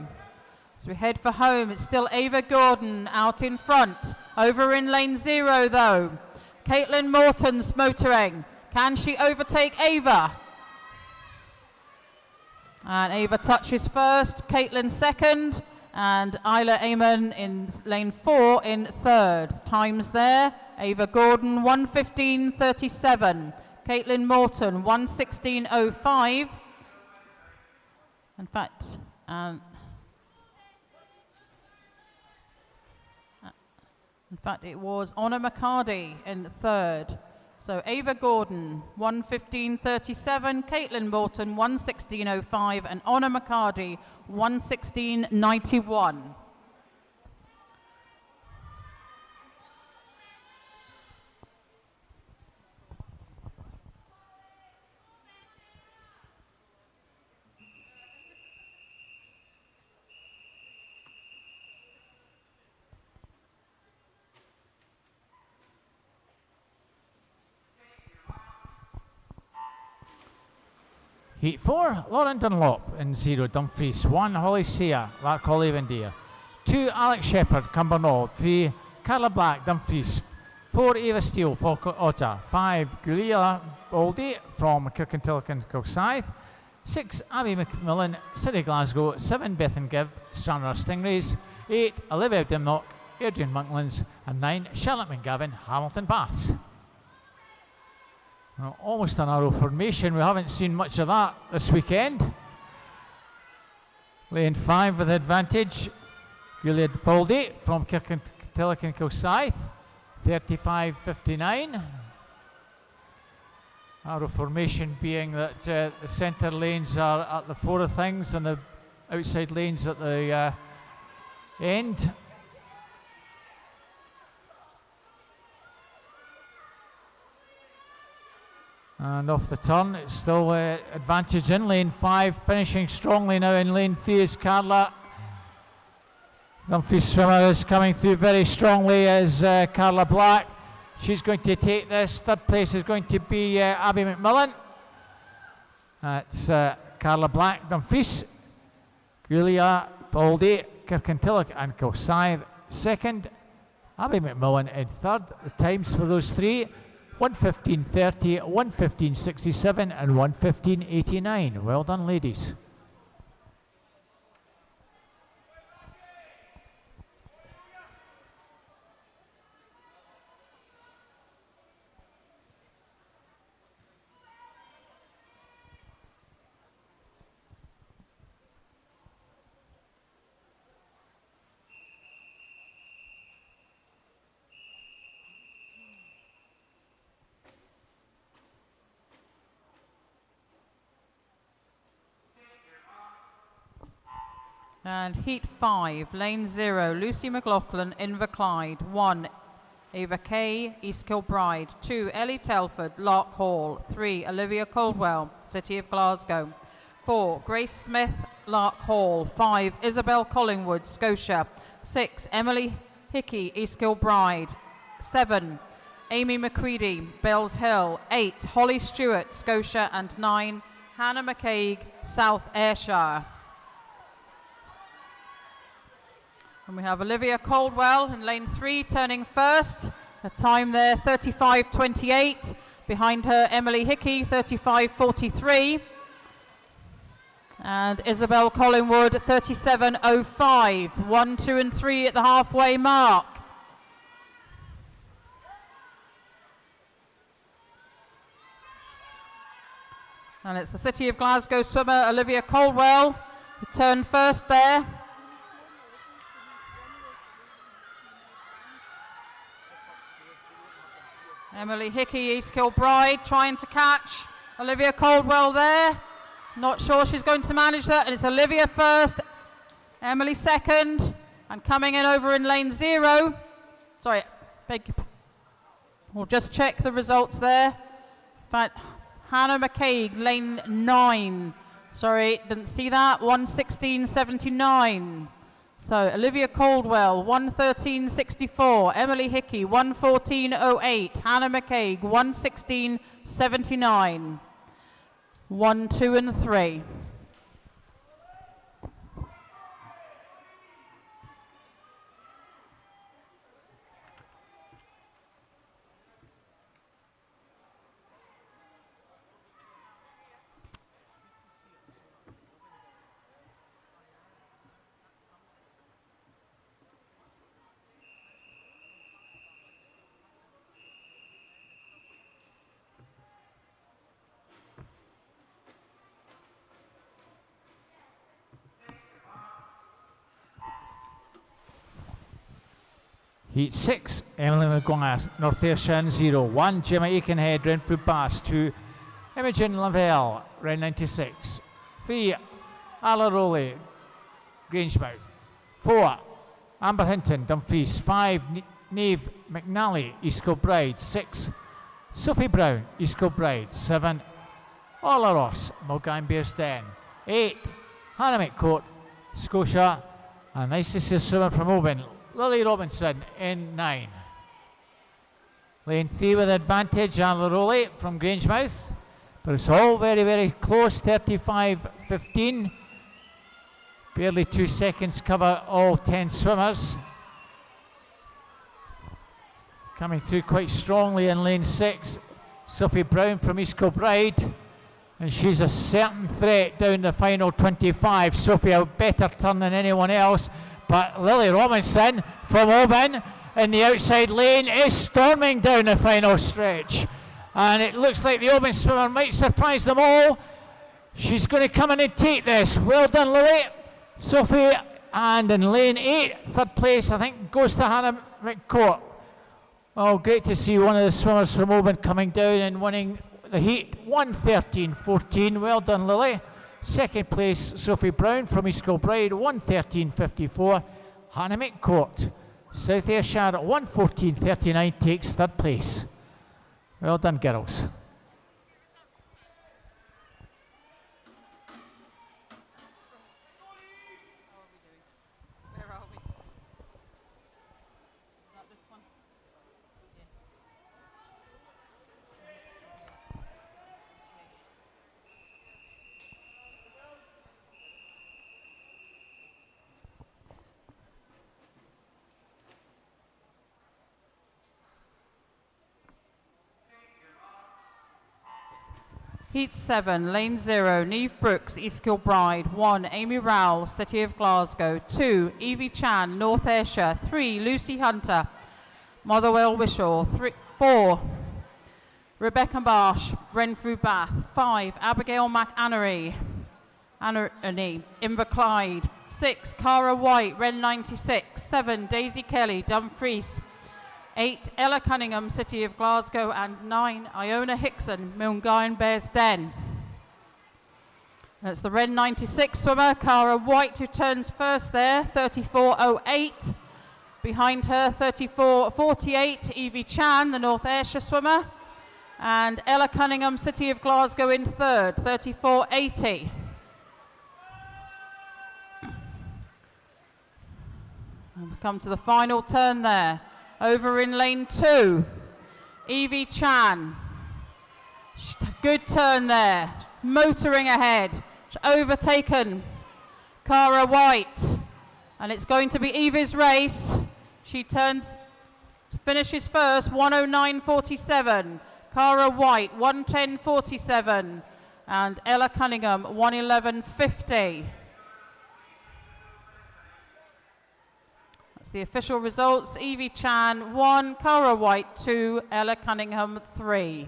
As we head for home, it's still Ava Gordon out in front. Over in lane 0, though, Caitlin Morton's motoring. Can she overtake Ava? And Ava touches first, Caitlin second, and Isla Amon in lane 4 in third. Times there, Ava Gordon 1:15.37, Caitlin Morton 1:16.05. In fact, it was Honor McCarty in third. So Ava Gordon 1:15.37, Caitlin Morton 1:16.05, and Honor McCarty 1:16.91. Heat 4, Lauren Dunlop in 0, Dumfries. 1, Holly Seah, Lark Hall Avondale. 2, Alex Shepherd, Cumbernauld. 3, Carla Black, Dumfries. 4, Ava Steele, Falkirk Otter. 5, Gulia Baldy from Kirkintilloch Kilsyth. 6, Abby McMillan, City Glasgow. 7, Bethan Gibb, Stranraer Stingrays. 8, Olivia Dimnock, Adrian Monklands. And 9, Charlotte McGavin, Hamilton Baths. Well, almost an arrow formation. We haven't seen much of that this weekend. Lane 5 with advantage. Gilead Baldy from Kirkintilloch and Kilsyth, 35.59. Arrow formation being that the centre lanes are at the fore of things and the outside lanes at the end. And off the turn, it's still advantage in lane 5, finishing strongly now in lane 3 is Carla. Dumfries swimmer is coming through very strongly as Carla Black. She's going to take this. Third place is going to be Abby McMillan. That's Carla Black, Dumfries, Julia, Baldy, Kirkintilloch and Kilsyth second. Abby McMillan in third. The times for those three, 1:15.30, 1:15.67 and 1:15.89. Well done, ladies. And heat 5, lane 0, Lucy McLaughlin, Inverclyde. 1, Ava Kay, East Kilbride. 2, Ellie Telford, Lark Hall. 3, Olivia Caldwell, City of Glasgow. 4, Grace Smith, Lark Hall. 5, Isabel Collingwood, Scotia. 6, Emily Hickey, East Kilbride. 7, Amy McCready, Bells Hill. 8, Holly Stewart, Scotia. And 9, Hannah McCaig, South Ayrshire. And we have Olivia Caldwell in lane 3 turning first. Her time there 35.28. Behind her Emily Hickey 35.43. And Isabel Collingwood 37.05. 1, 2 and 3 at the halfway mark. And it's the City of Glasgow swimmer Olivia Caldwell who turned first there. Emily Hickey, East Kilbride, trying to catch Olivia Caldwell there. Not sure she's going to manage that. And it's Olivia first, Emily second, and coming in over in lane 0. Sorry, we'll just check the results there. In fact, Hannah McCaig, lane 9. Sorry, didn't see that. 1:16.79. So Olivia Caldwell, 1:13.64. Emily Hickey, 1:14.08. Hannah McCaig, 1:16.79. 1, 2 and 3. Heat 6, Emily McGuire, North Ayrshire 0. 1, Gemma Aikenhead, Renfrew Bass. 2, Imogen Lavelle, round 96. 3, Ala Rowley, Grangemouth. 4, Amber Hinton, Dumfries. 5, Neve McNally, East Kilbride. 6, Sophie Brown, East Kilbride. 7, Orla Ross, Mulgine Bearsden. 8, Hannah McCourt, Scotia. And nice to see a swimmer from Oban, Lily Robinson in 9. Lane 3 with advantage, Anne Rowley from Grangemouth. But it's all very, very close, 35.15. Barely 2 seconds cover all 10 swimmers. Coming through quite strongly in lane 6, Sophie Brown from East Kilbride. And she's a certain threat down the final 25. Sophie a better turn than anyone else. But Lily Robinson from Oban in the outside lane is storming down the final stretch. And it looks like the Oban swimmer might surprise them all. She's going to come in and take this. Well done, Lily. Sophie And in lane 8, third place, I think, goes to Hannah McCourt. Oh, great to see one of the swimmers from Oban coming down and winning the heat. 1:13.14. Well done, Lily. Second place, Sophie Brown from East Kilbride. 1:13.54. Hannah McCourt. South Ayrshire at 1:14.39 takes third place. Well done, girls. Heat 7, Lane 0, Neve Brooks, East Kilbride. 1, Amy Rowell, City of Glasgow. 2, Evie Chan, North Ayrshire. 3, Lucy Hunter, Motherwell Wishaw. 4, Rebecca Marsh, Renfrew Bath. 5, Abigail McAnery, Inverclyde. 6, Cara White, Ren 96. 7, Daisy Kelly, Dumfries. 8, Ella Cunningham, City of Glasgow, and 9, Iona Hickson, Milngavie Bearsden. That's the Ren 96 swimmer, Cara White, who turns first there, 34.08. Behind her, 34.48, Evie Chan, the North Ayrshire swimmer. And Ella Cunningham, City of Glasgow, in third, 34.80. And come to the final turn there. Over in lane 2, Evie Chan. Good turn there, motoring ahead. She's overtaken Cara White, and it's going to be Evie's race. She finishes first, 1:09.47. Cara White, 1:10.47, and Ella Cunningham, 1:11.50. The official results: Evie Chan 1, Cara White 2, Ella Cunningham 3.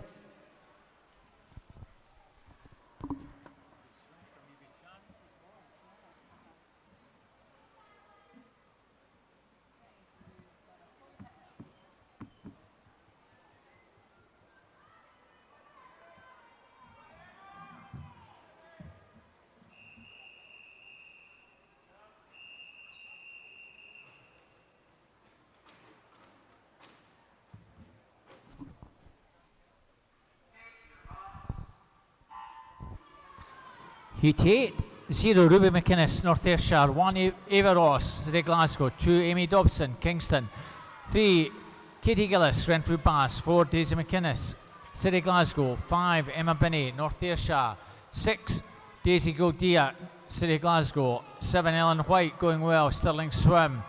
Heat 8, 0, Ruby McInnes, North Ayrshire. 1, Ava Ross, City Glasgow. 2, Amy Dobson, Kingston. 3, Katie Gillis, Renfrew Bass. 4, Daisy McInnes, City Glasgow. 5, Emma Binney, North Ayrshire. 6, Daisy Goldia, City Glasgow. 7, Ellen White, going well, Stirling Swim.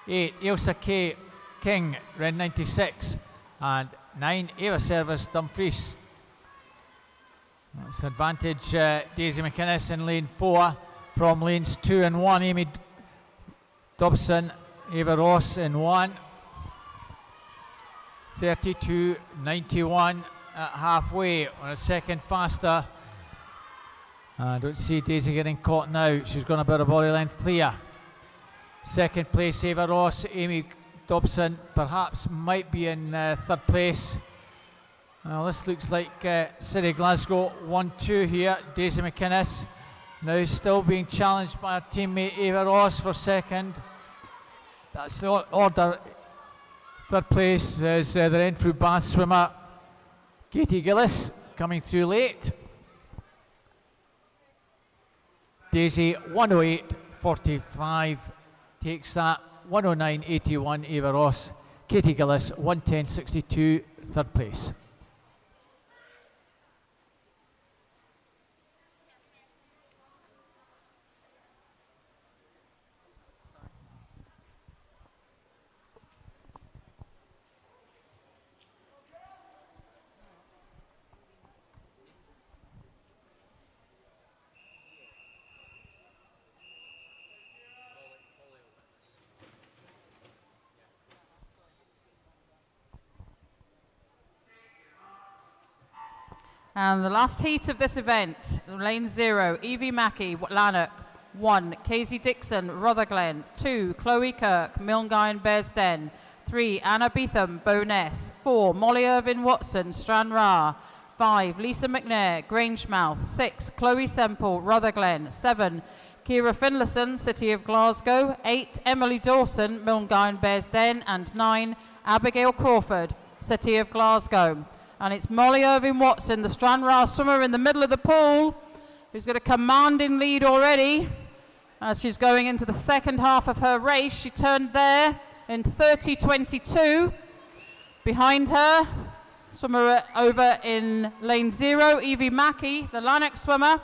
8, Ailsa K. King, Red 96. And 9, Ava Service, Dumfries. That's advantage Daisy McInnes in lane 4 from lanes 2 and 1. Amy Dobson, Ava Ross in 1. 32.91 at halfway, on a second faster. I don't see Daisy getting caught now. She's gone about a body length clear. Second place, Ava Ross. Amy Dobson perhaps might be in third place. Well, this looks like City Glasgow 1-2 here. Daisy McInnes now still being challenged by her teammate Ava Ross for second. That's the order. Third place is the Renfrew Bath swimmer Katie Gillis, coming through late. Daisy 1:08.45 takes that. 1:09.81 Ava Ross. Katie Gillis 1:10.62 third place. And the last heat of this event, lane 0, Evie Mackey, Lanark. 1, Casey Dixon, Rutherglen. 2, Chloe Kirk, Milngine, Bearsden. 3, Anna Beetham, Bowness. 4, Molly Irvin Watson, Stranraer. 5, Lisa McNair, Grangemouth. 6, Chloe Semple, Rutherglen. 7, Kira Finlayson, City of Glasgow. 8, Emily Dawson, Milngine, Bearsden. And 9, Abigail Crawford, City of Glasgow. And it's Molly Irvin Watson, the Stranraer swimmer in the middle of the pool, who's got a commanding lead already as she's going into the second half of her race. She turned there in 30.22. Behind her, swimmer over in lane 0, Evie Mackey, the Lanark swimmer,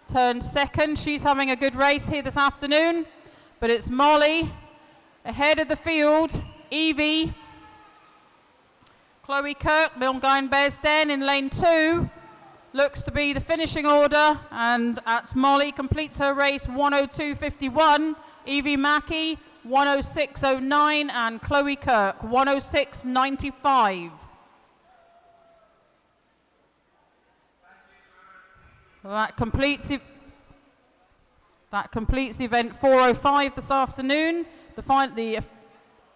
turned second. She's having a good race here this afternoon, but it's Molly ahead of the field. Evie, Chloe Kirk, Milngine, Bearsden in lane 2. Looks to be the finishing order, and that's Molly completes her race 1:02.51. Evie Mackey 1:06.09, and Chloe Kirk 1:06.95. That completes event 4:05 this afternoon.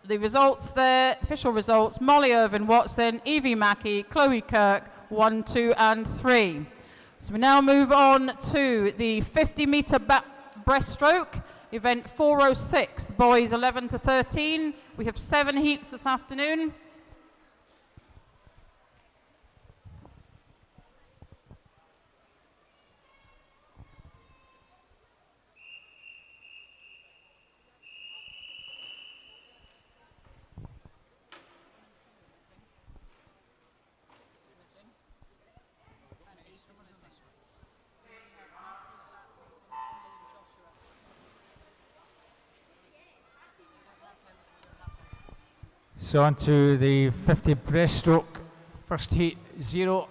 The results there, official results: Molly Irvin Watson, Evie Mackey, Chloe Kirk, 1, 2, and 3. So we now move on to the 50-meter breaststroke, event 4:06, the boys 11 to 13. We have 7 heats this afternoon. So on to the 50 breaststroke, first heat 0.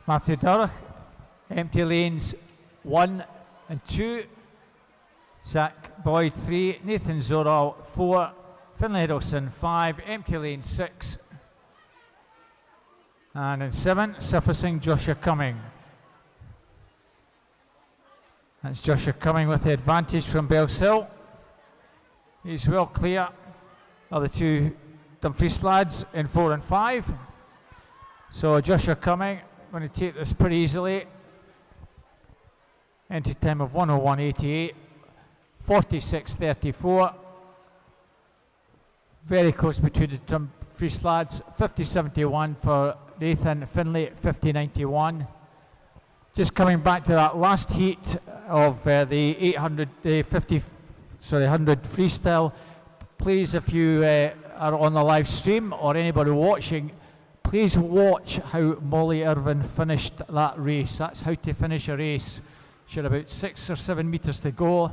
Matthew Durrach, empty lanes 1 and 2. Zach Boyd 3, Nathan Zoral 4, Finlay Hiddleston 5, empty lane 6. And in 7, surfacing Joshua Cumming. That's Joshua Cumming with the advantage from Bells Hill. He's well clear of the 2 Dumfries lads in 4 and 5. So Joshua Cumming going to take this pretty easily. Entry time of 1:01.88, 46.34. Very close between the Dumfries lads. 50.71 for Nathan Finlay, 50.91. Just coming back to that last heat of the 100 freestyle. Please, if you are on the live stream or anybody watching, please watch how Molly Irvin finished that race. That's how to finish a race. She had about 6 or 7 meters to go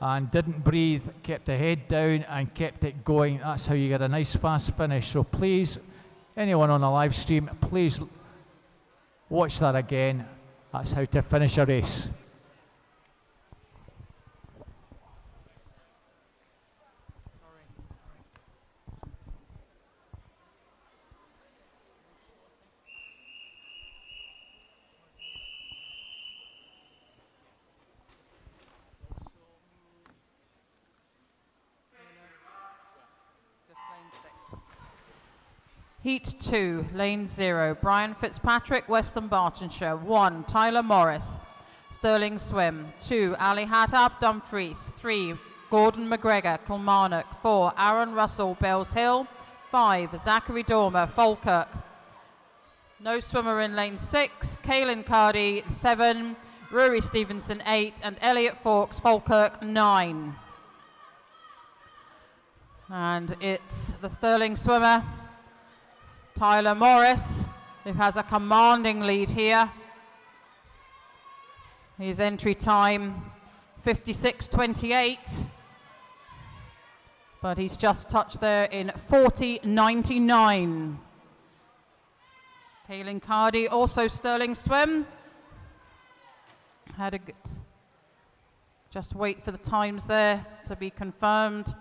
and didn't breathe, kept the head down and kept it going. That's how you get a nice fast finish. So please, anyone on the live stream, please watch that again. That's how to finish a race. Heat 2, lane 0, Brian Fitzpatrick, Western Bartonshire. 1, Tyler Morris, Stirling Swim. 2, Ali Hattab, Dumfries. 3, Gordon McGregor, Kilmarnock. 4, Aaron Russell, Bells Hill. 5, Zachary Dormer, Falkirk. No swimmer in lane 6, Kaylin Cardy 7, Rory Stevenson 8, and Elliot Fawkes, Falkirk 9. And it's the Stirling swimmer, Tyler Morris, who has a commanding lead here. His entry time 56.28, but he's just touched there in 40.99. Kaylin Cardy, also Stirling swim. Had a good, just wait for the times there to be confirmed,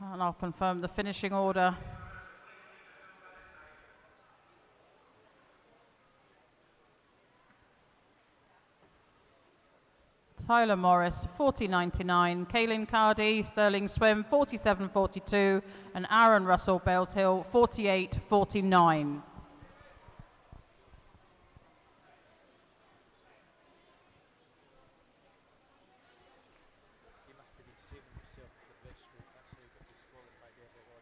and I'll confirm the finishing order. Tyler Morris, 40.99. Kaylin Cardy, Sterling Swim, 47.42. And Aaron Russell, Bales Hill, 48.49. He must have been saving himself for the breaststroke. That's how he got disqualified earlier on.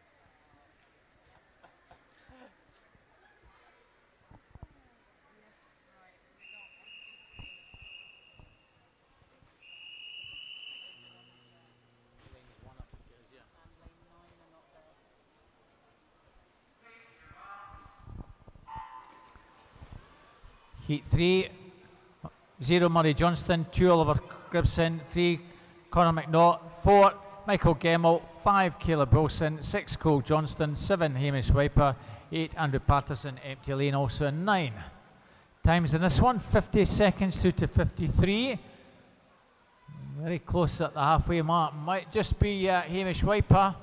Lanes 1, I think it is, yeah. Heat 3, 0 Murray Johnston, 2 Oliver Gribson, 3 Conor McNaught, 4 Michael Gemmell, 5 Caleb Wilson, 6 Cole Johnston, 7 Hamish Wiper, 8 Andrew Patterson, empty lane also 9. Times in this one, 50 seconds through to 53. Very close at the halfway mark. Might just be Hamish Wiper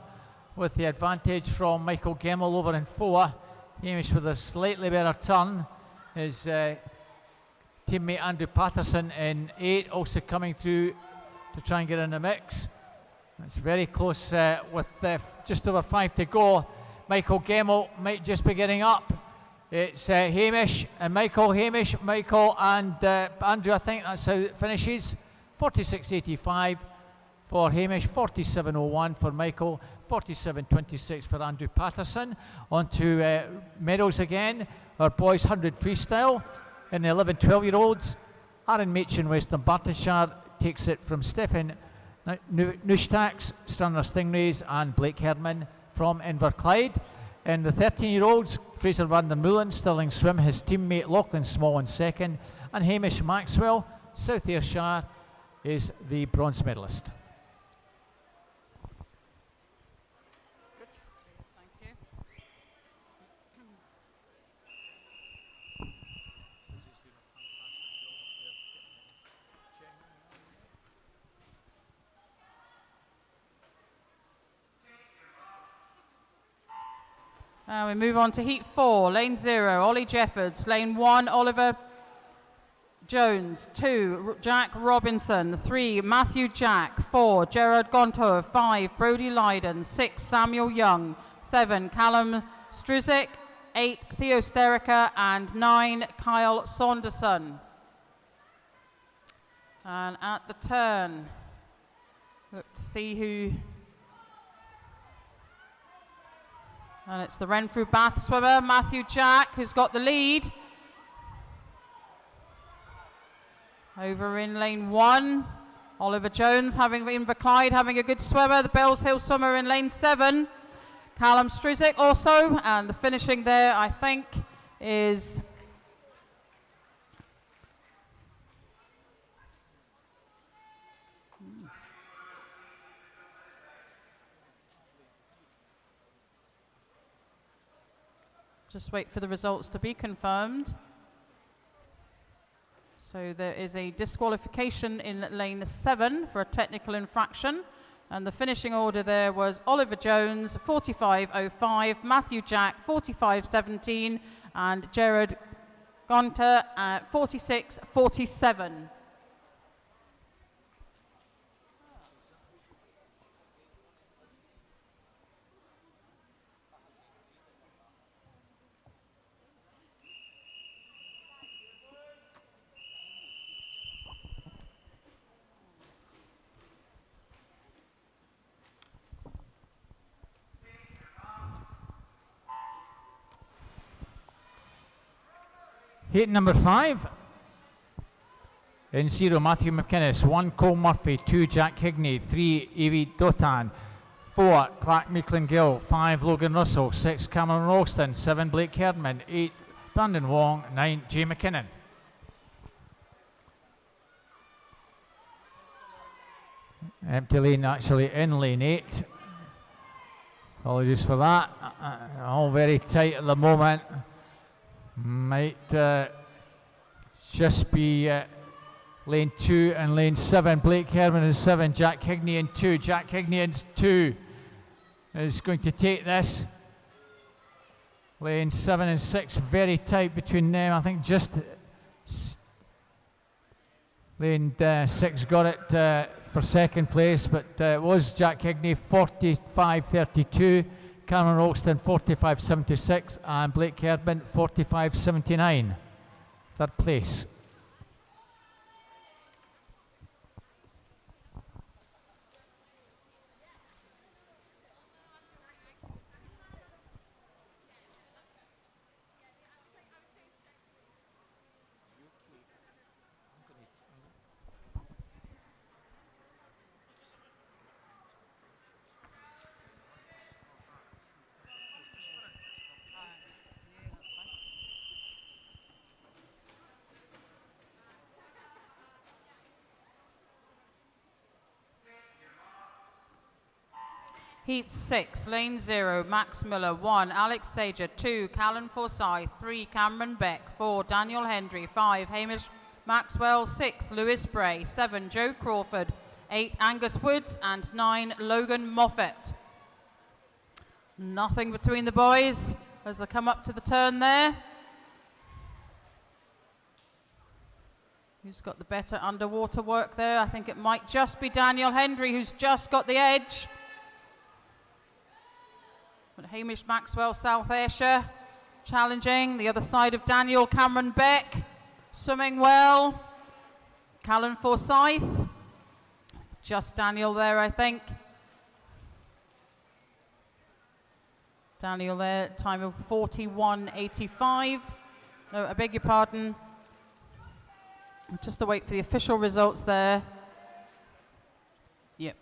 with the advantage from Michael Gemmell over in 4. Hamish with a slightly better turn. His teammate Andrew Patterson in 8, also coming through to try and get in the mix. It's very close with just over 5 to go. Michael Gemmell might just be getting up. It's Hamish and Michael. Hamish, Michael and Andrew, I think that's how it finishes. 46.85 for Hamish, 47.01 for Michael, 47.26 for Andrew Patterson. On to medals again. Our boys 100 freestyle in the 11-12-year-olds. Aaron Machin, Western Bartonshire, takes it from Stefan Nushtax, Stranraer Stingrays, and Blake Herdman from Inverclyde. In the 13-year-olds, Fraser van der Meulen, Stirling Swim, his teammate Lachlan Small in second, and Hamish Maxwell, South Ayrshire, is the bronze medalist. Good. Thank you. We move on to Heat 4, Lane 0, Ollie Jeffords. Lane 1, Oliver Jones. 2, Jack Robinson. 3, Matthew Jack. 4, Gerard Gonto. 5, Brody Lydon. 6, Samuel Young. 7, Callum Struzik. 8, Theo Sterica. And 9, Kyle Saunderson. And at the turn, look to see who... And it's the Renfrew Bath swimmer, Matthew Jack, who's got the lead. Over in lane 1, Oliver Jones having Inverclyde, having a good swimmer. The Bells Hill swimmer in lane 7. Callum Struzik also. And the finishing there, I think, is... Just wait for the results to be confirmed. So there is a disqualification in lane 7 for a technical infraction. And the finishing order there was Oliver Jones, 45.05, Matthew Jack, 45.17, and Gerard Gonter at 46.47. Heat number 5. In 0, Matthew McInnes. 1, Cole Murphy. 2, Jack Higney. 3, Evie Dotan. 4, Clark Meiklen-Gill. 5, Logan Russell. 6, Cameron Ralston. 7, Blake Herdman. 8, Brandon Wong. 9, Jay McKinnon. Empty lane actually in lane 8. Apologies for that. All very tight at the moment. Might just be lane 2 and lane 7. Blake Herman in 7, Jack Higney in 2. Jack Higney in 2 is going to take this. Lane 7 and 6 very tight between them. I think just Lane 6 got it for second place, but it was Jack Higney 45.32, Cameron Ralston 45.76, and Blake Kerbin 45.79. Third place. Heat 6, lane 0, Max Miller. 1, Alex Sager. 2, Callan Forsyth. 3, Cameron Beck. 4, Daniel Hendry. 5, Hamish Maxwell. 6, Lewis Bray. 7, Joe Crawford. 8, Angus Woods. And 9, Logan Moffat. Nothing between the boys as they come up to the turn there. Who's got the better underwater work there? I think it might just be Daniel Hendry who's just got the edge. But Hamish Maxwell, South Ayrshire, challenging. The other side of Daniel, Cameron Beck, swimming well. Callan Forsyth, just Daniel there, I think. Daniel there, time of 41.85. No, I beg your pardon. Just to wait for the official results there. Yep.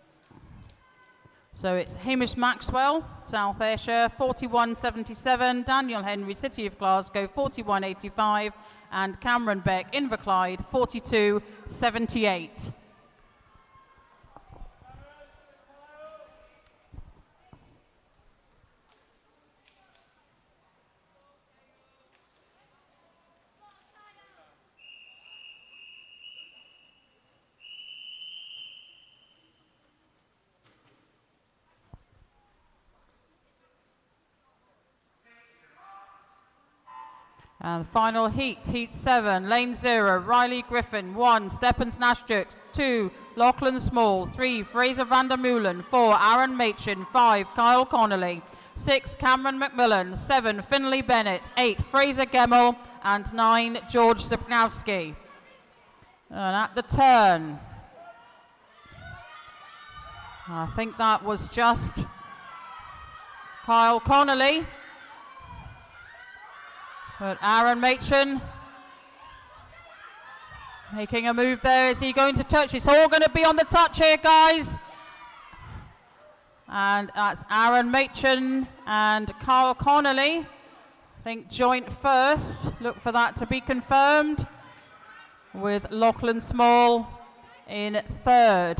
So it's Hamish Maxwell, South Ayrshire, 41.77. Daniel Henry, City of Glasgow, 41.85. And Cameron Beck, Inverclyde, 42.78. And the final heat, heat 7, lane 0, Riley Griffin. 1, Stephens Nashjuk. 2, Lachlan Small. 3, Fraser van der Meulen. 4, Aaron Machin. 5, Kyle Connolly. 6, Cameron McMillan. 7, Finlay Bennett. 8, Fraser Gemmell. And 9, George Stepnowski. And at the turn, I think that was just Kyle Connolly. But Aaron Machin making a move there. Is he going to touch? It's all going to be on the touch here, guys. And that's Aaron Machin and Kyle Connolly. I think joint first. Look for that to be confirmed. With Lachlan Small in third.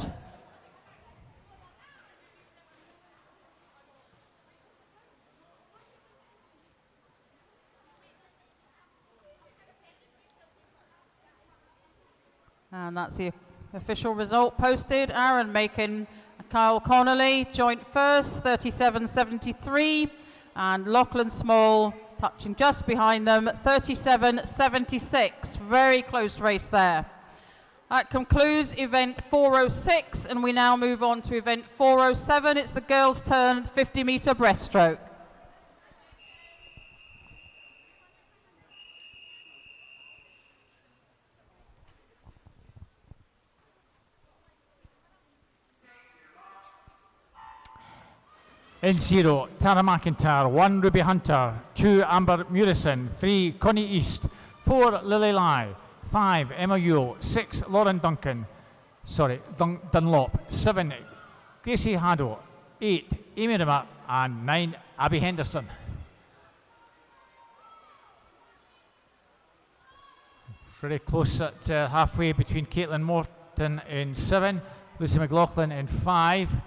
And that's the official result posted. Aaron Machin, Kyle Connolly, joint first, 37.73. And Lachlan Small touching just behind them, 37.76. Very close race there. That concludes event 406, and we now move on to event 407. It's the girls' turn, 50-meter breaststroke. In 0, Tara McIntyre. 1, Ruby Hunter. 2, Amber Murison. 3, Connie East. 4, Lily Lai. 5, Emma Yule. 6, Lauren Dunlop. 7, Gracie Haddo. 8, Amy Rimmer. And 9, Abby Henderson. Pretty close at halfway between Caitlin Morton in 7, Lucy McLaughlin in 5.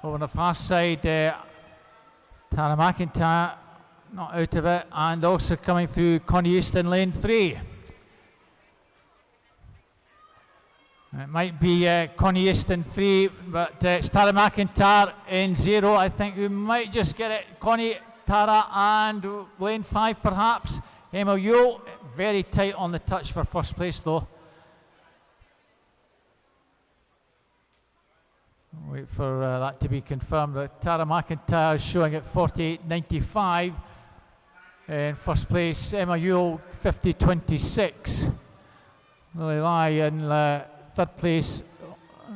Over on the far side, Tara McIntyre not out of it, and also coming through Connie East in lane 3. It might be Connie East in 3, but it's Tara McIntyre in 0. I think we might just get it. Connie, Tara, and lane 5 perhaps. Emma Yule, very tight on the touch for first place though. Wait for that to be confirmed. But Tara McIntyre is showing at 48.95. In first place, Emma Yule, 50.26. Lily Lai in third place,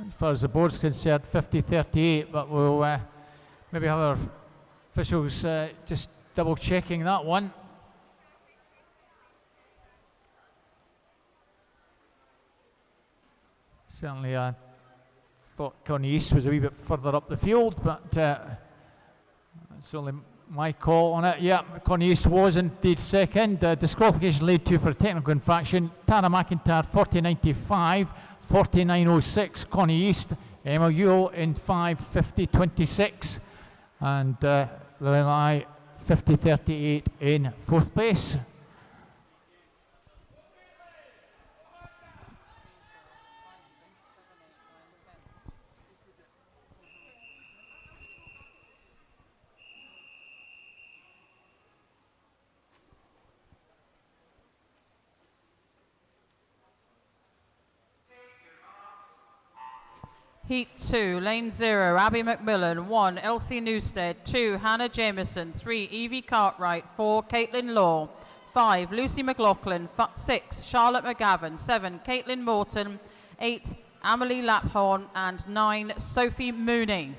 as far as the board's concerned, 50.38. But we'll maybe have our officials just double checking that one. Certainly, I thought Connie East was a wee bit further up the field, but that's only my call on it. Yeah, Connie East was indeed second. Disqualification laid to for a technical infraction. Tara McIntyre 40.95, 49.06. Connie East, Emma Yule in 5:50.26, and Lily Lai 50.38 in fourth place. Heat 2, lane 0, Abby McMillan. 1, Elsie Newstead. 2, Hannah Jameson. 3, Evie Cartwright. 4, Caitlin Law. 5, Lucy McLaughlin. 6, Charlotte McGavin. 7, Caitlin Morton. 8, Amelie Laphorn. And 9, Sophie Mooney.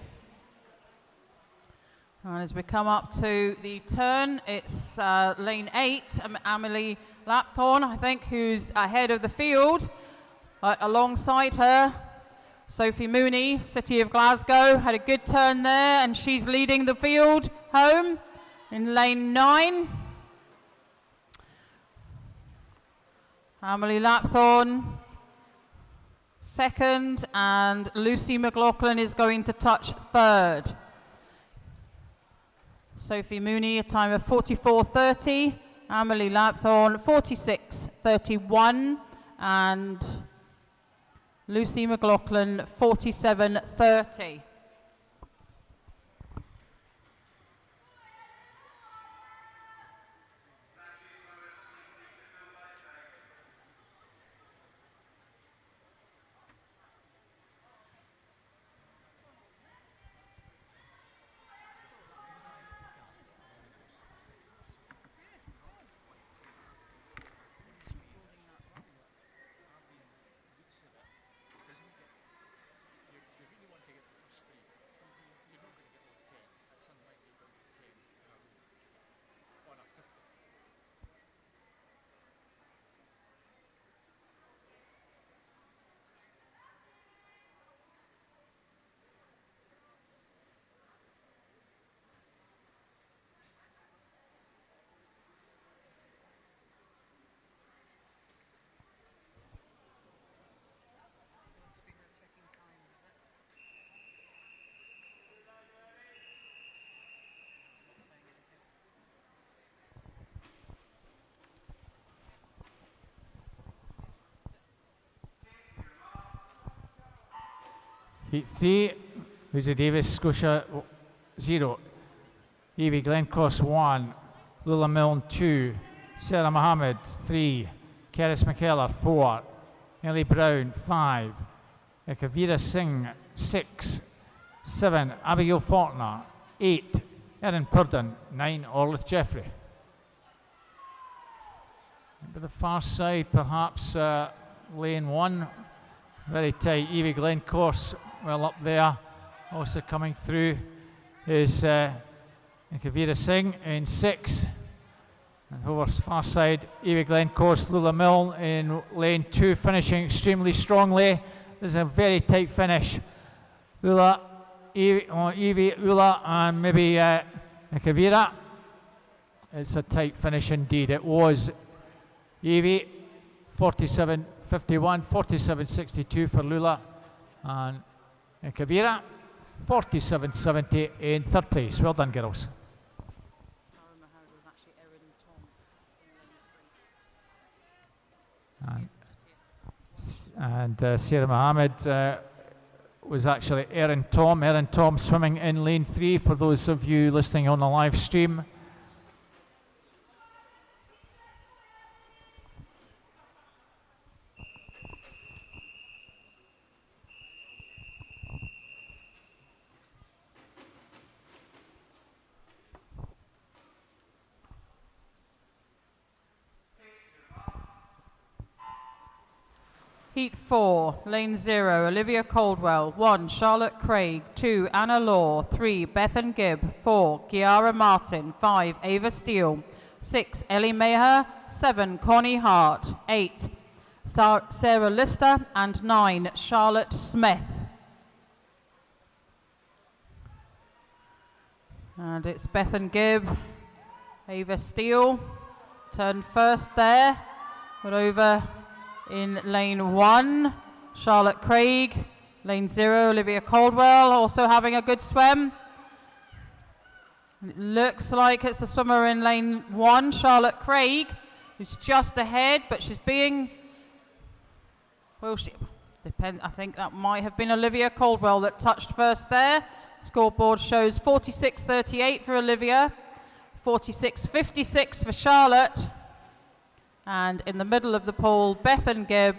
And as we come up to the turn, it's lane 8, Amelie Laphorn, I think, who's ahead of the field. Alongside her, Sophie Mooney, City of Glasgow, had a good turn there, and she's leading the field home in lane 9. Amelie Laphorn second, and Lucy McLaughlin is going to touch third. Sophie Mooney, a time of 44.30, Amelie Laphorn 46.31, and Lucy McLaughlin 47.30. Heat 3, Lizzie Davis, Scotia 0, Evie Glencross 1, Lula Milne 2, Sarah Mohammed 3, Keris McKellar 4, Ellie Brown 5, Ekavira Singh 6, 7, Abigail Faulkner 8, Erin Purden 9, Orlith Jeffrey. To the far side, perhaps lane 1, very tight. Evie Glencross well up there. Also coming through is Kavira Singh in 6. And over far side, Evie Glencross, Lula Milne in lane 2, finishing extremely strongly. This is a very tight finish. Lula, Evie, Lula, and maybe Kavira. It's a tight finish indeed. It was Evie, 47.51, 47.62 for Lula, and Kavira, 47.70 in third place. Well done, girls. And Sarah Mohammed was actually Erin Tom. Erin Tom swimming in lane 3 for those of you listening on the live stream. Heat 4, lane 0, Olivia Caldwell. 1, Charlotte Craig. 2, Anna Law. 3, Bethan Gibb. 4, Kiara Martin. 5, Ava Steele. 6, Ellie Maher. 7, Connie Hart. 8, Sarah Lister. And 9, Charlotte Smith. And it's Bethan Gibb, Ava Steele. Turn first there. But over in lane 1, Charlotte Craig. Lane 0, Olivia Caldwell, also having a good swim. It looks like it's the swimmer in lane 1, Charlotte Craig, who's just ahead, but she's being, well, I think that might have been Olivia Caldwell that touched first there. Scoreboard shows 46.38 for Olivia, 46.56 for Charlotte. And in the middle of the pool, Bethan Gibb,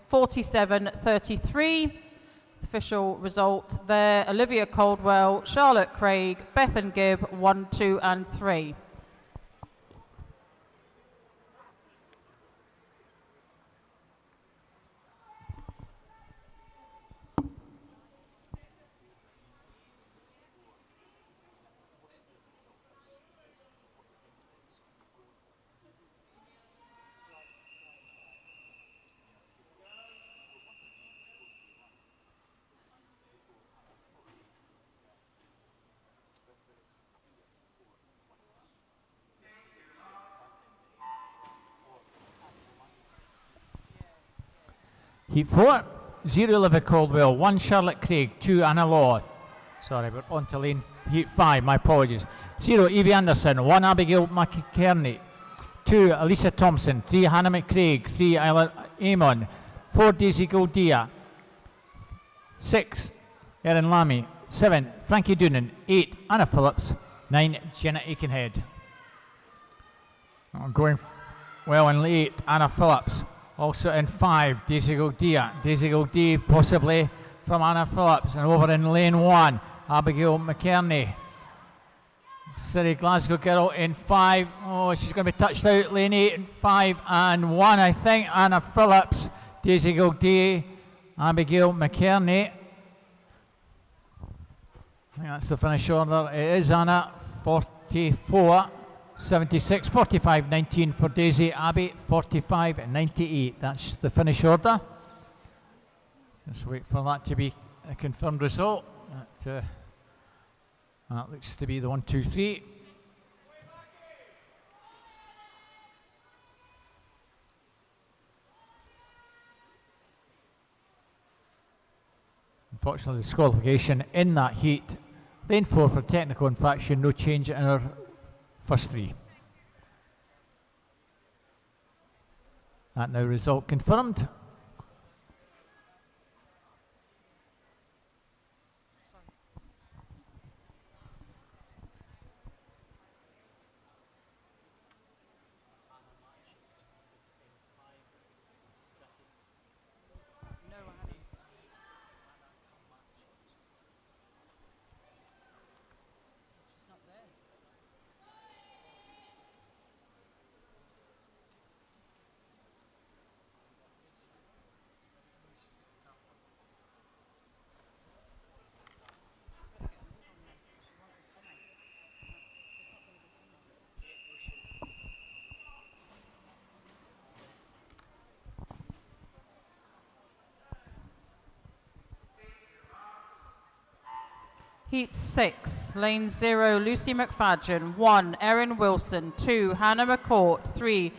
47.33. Official result there, Olivia Caldwell, Charlotte Craig, Bethan Gibb, 1, 2, and 3. Heat 4, 0 Olivia Caldwell, 1 Charlotte Craig, 2 Anna Law. Sorry, we're on to lane Heat 5, my apologies. 0 Evie Anderson, 1 Abigail McKerney, 2 Elisa Thompson, 3 Hannah McCraig, 3 Isla Amon, 4 Daisy Goldia, 6 Erin Lamy, 7 Frankie Doonan, 8 Anna Phillips, 9 Jenna Aikenhead. Going well in 8, Anna Phillips. Also in 5, Daisy Goldia. Daisy Goldia possibly from Anna Phillips. And over in lane 1, Abigail McKerney. City Glasgow girl in 5. Oh, she's going to be touched out. Lane 8 and 5 and 1, I think. Anna Phillips, Daisy Goldia, Abigail McKerney. I think that's the finish order. It is Anna, 44. 76, 45, 19 for Daisy, Abby, 45, 98. That's the finish order. Just wait for that to be a confirmed result. That looks to be the 1, 2, 3. Unfortunately, disqualification in that heat. Lane 4 for technical infraction, no change in our first 3. That now result confirmed. Heat 6, lane 0, Lucy McFadgen. 1, Erin Wilson. 2, Hannah McCourt. 3,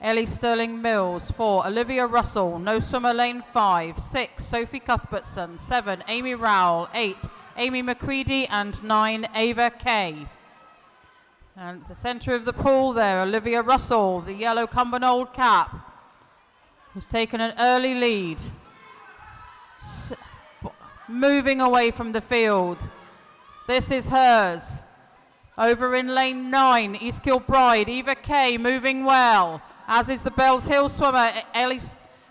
Ellie Sterling Mills. 4, Olivia Russell. No swimmer, lane 5. 6, Sophie Cuthbertson. 7, Amy Rowell. 8, Amy McCready. And 9, Ava Kay. And at the centre of the pool there, Olivia Russell, the yellow Cumbernauld cap, who's taken an early lead. Moving away from the field. This is hers. Over in lane 9, East Kilbride, Eva Kay moving well, as is the Bells Hill swimmer, Ellie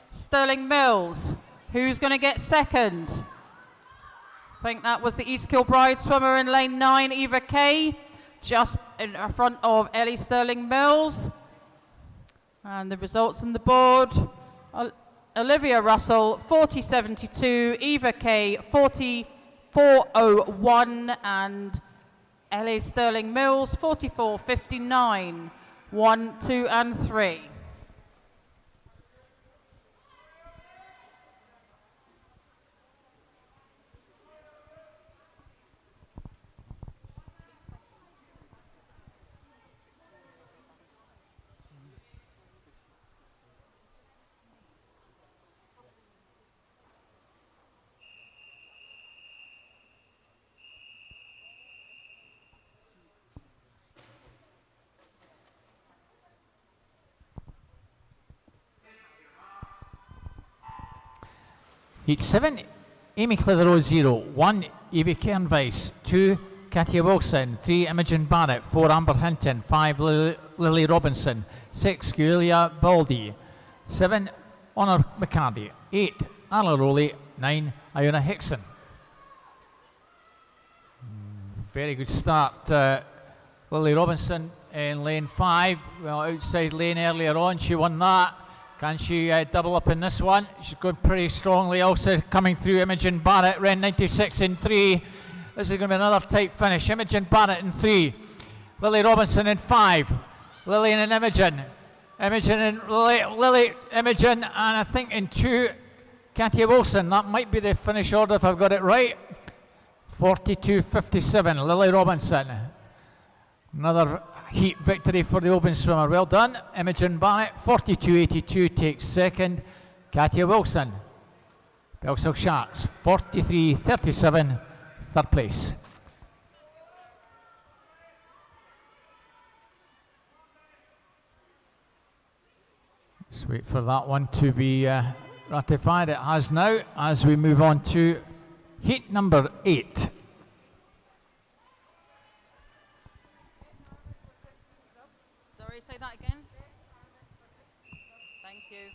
Sterling Mills. Who's going to get second? I think that was the East Kilbride swimmer in lane 9, Eva Kay, just in front of Ellie Sterling Mills. And the results on the board. Olivia Russell 40.72, Eva Kay 44.01, and Ellie Sterling Mills 44.59. 1, 2, and 3. Heat 7, Amy Clitheroe 0, 1, Evie Cairnvice, 2, Katia Wilson, 3, Imogen Barrett, 4, Amber Hinton, 5, Lily Robinson, 6, Julia Baldy, 7, Honor McCarty, 8, Arla Rowley, 9, Iona Hickson. Very good start. Lily Robinson in lane 5, well, outside lane earlier on, she won that. Can she double up in this one? She's going pretty strongly. Also coming through, Imogen Barrett, ran 96 in 3. This is going to be another tight finish. Imogen Barrett in 3. Lily Robinson in 5. Lillian and Imogen. Imogen and Lily, Imogen, and I think in 2, Katia Wilson. That might be the finish order if I've got it right. 42.57, Lily Robinson. Another heat victory for the open swimmer. Well done. Imogen Barrett, 42.82, takes second. Katia Wilson, Belshill Sharks, 43.37, third place. Let's wait for that one to be ratified. It has now, as we move on to heat number 8. Say that again. Thank you.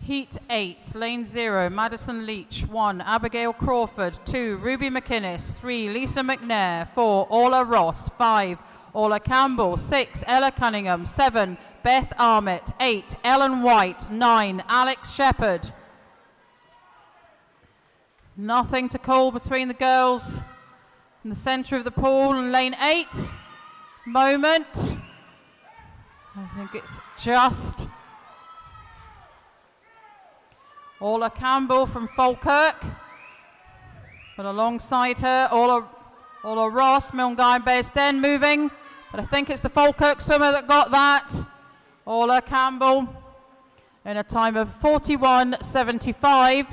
Heat 8, lane 0, Madison Leach, 1, Abigail Crawford, 2, Ruby McInnes, 3, Lisa McNair, 4, Orla Ross, 5, Orla Campbell, 6, Ella Cunningham, 7, Beth Armitt, 8, Ellen White, 9, Alex Shepherd. Nothing to call between the girls in the centre of the pool in lane 8. Moment. I think it's just Orla Campbell from Falkirk. But alongside her, Orla Ross, Milngavie Bearsden moving. But I think it's the Falkirk swimmer that got that. Orla Campbell in a time of 41.75.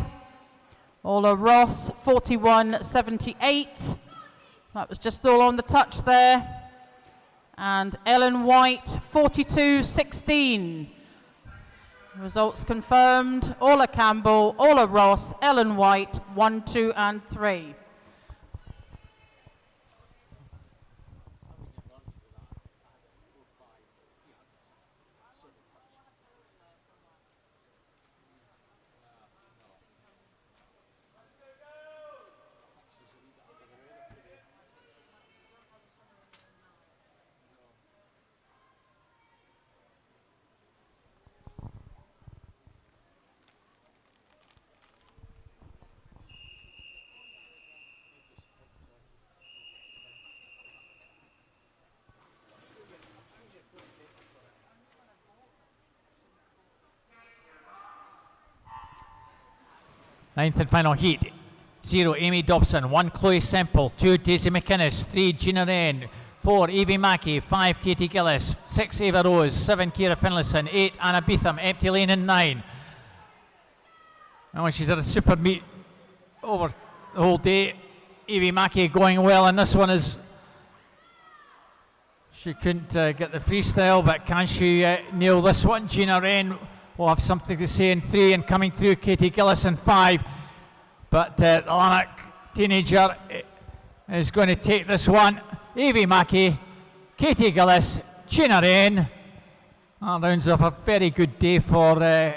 Orla Ross 41.78. That was just all on the touch there. And Ellen White 42.16. Results confirmed. Orla Campbell, Orla Ross, Ellen White 1, 2 and 3. Ninth and final heat. 0, Amy Dobson. 1, Chloe Semple. 2, Daisy McInnes. 3, Gina Wren. 4, Evie Mackey. 5, Katie Gillis. 6, Ava Rose. 7, Ciara Finlayson. 8, Anna Beetham. Empty lane in 9. Oh, she's had a super meet over the whole day. Evie Mackey going well, and this one is... She couldn't get the freestyle, but can she nail this one? Gina Wren will have something to say in 3, and coming through Katie Gillis in 5. But the Lanark teenager is going to take this one. Evie Mackey, Katie Gillis, Gina Wren. That rounds off a very good day for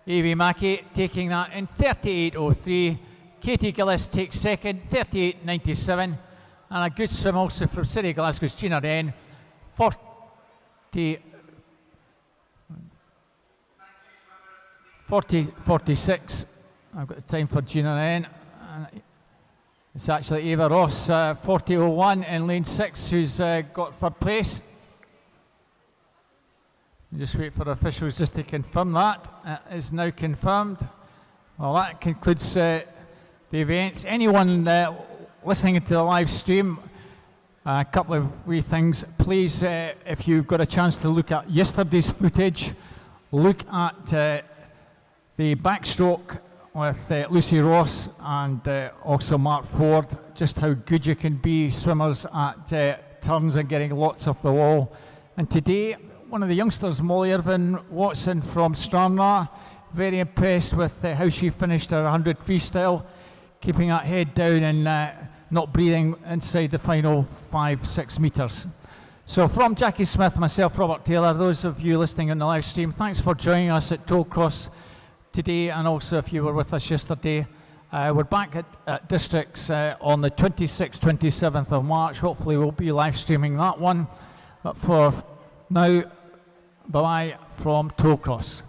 Evie Mackey, taking that in 38.03. Katie Gillis takes second, 38.97. And a good swim also from City of Glasgow's Gina Wren, 46. I've got the time for Gina Wren. It's actually Eva Ross, 40.01 in lane 6, who's got third place. Just wait for officials just to confirm that. It is now confirmed. Well, that concludes the events. Anyone listening to the live stream, a couple of wee things. Please, if you've got a chance to look at yesterday's footage, look at the backstroke with Lucy Ross and also Mark Ford, just how good you can be swimmers at turns and getting lots off the wall. And today, one of the youngsters, Molly Irvin Watson from Stranraer, very impressed with how she finished her 100 freestyle, keeping that head down and not breathing inside the final 5-6 metres. So from Jackie Smith, myself, Robert Taylor, those of you listening on the live stream, thanks for joining us at Tollcross today, and also if you were with us yesterday. We're back at Districts on the 26th, 27th of March. Hopefully we'll be live streaming that one. But for now, bye-bye from Tollcross.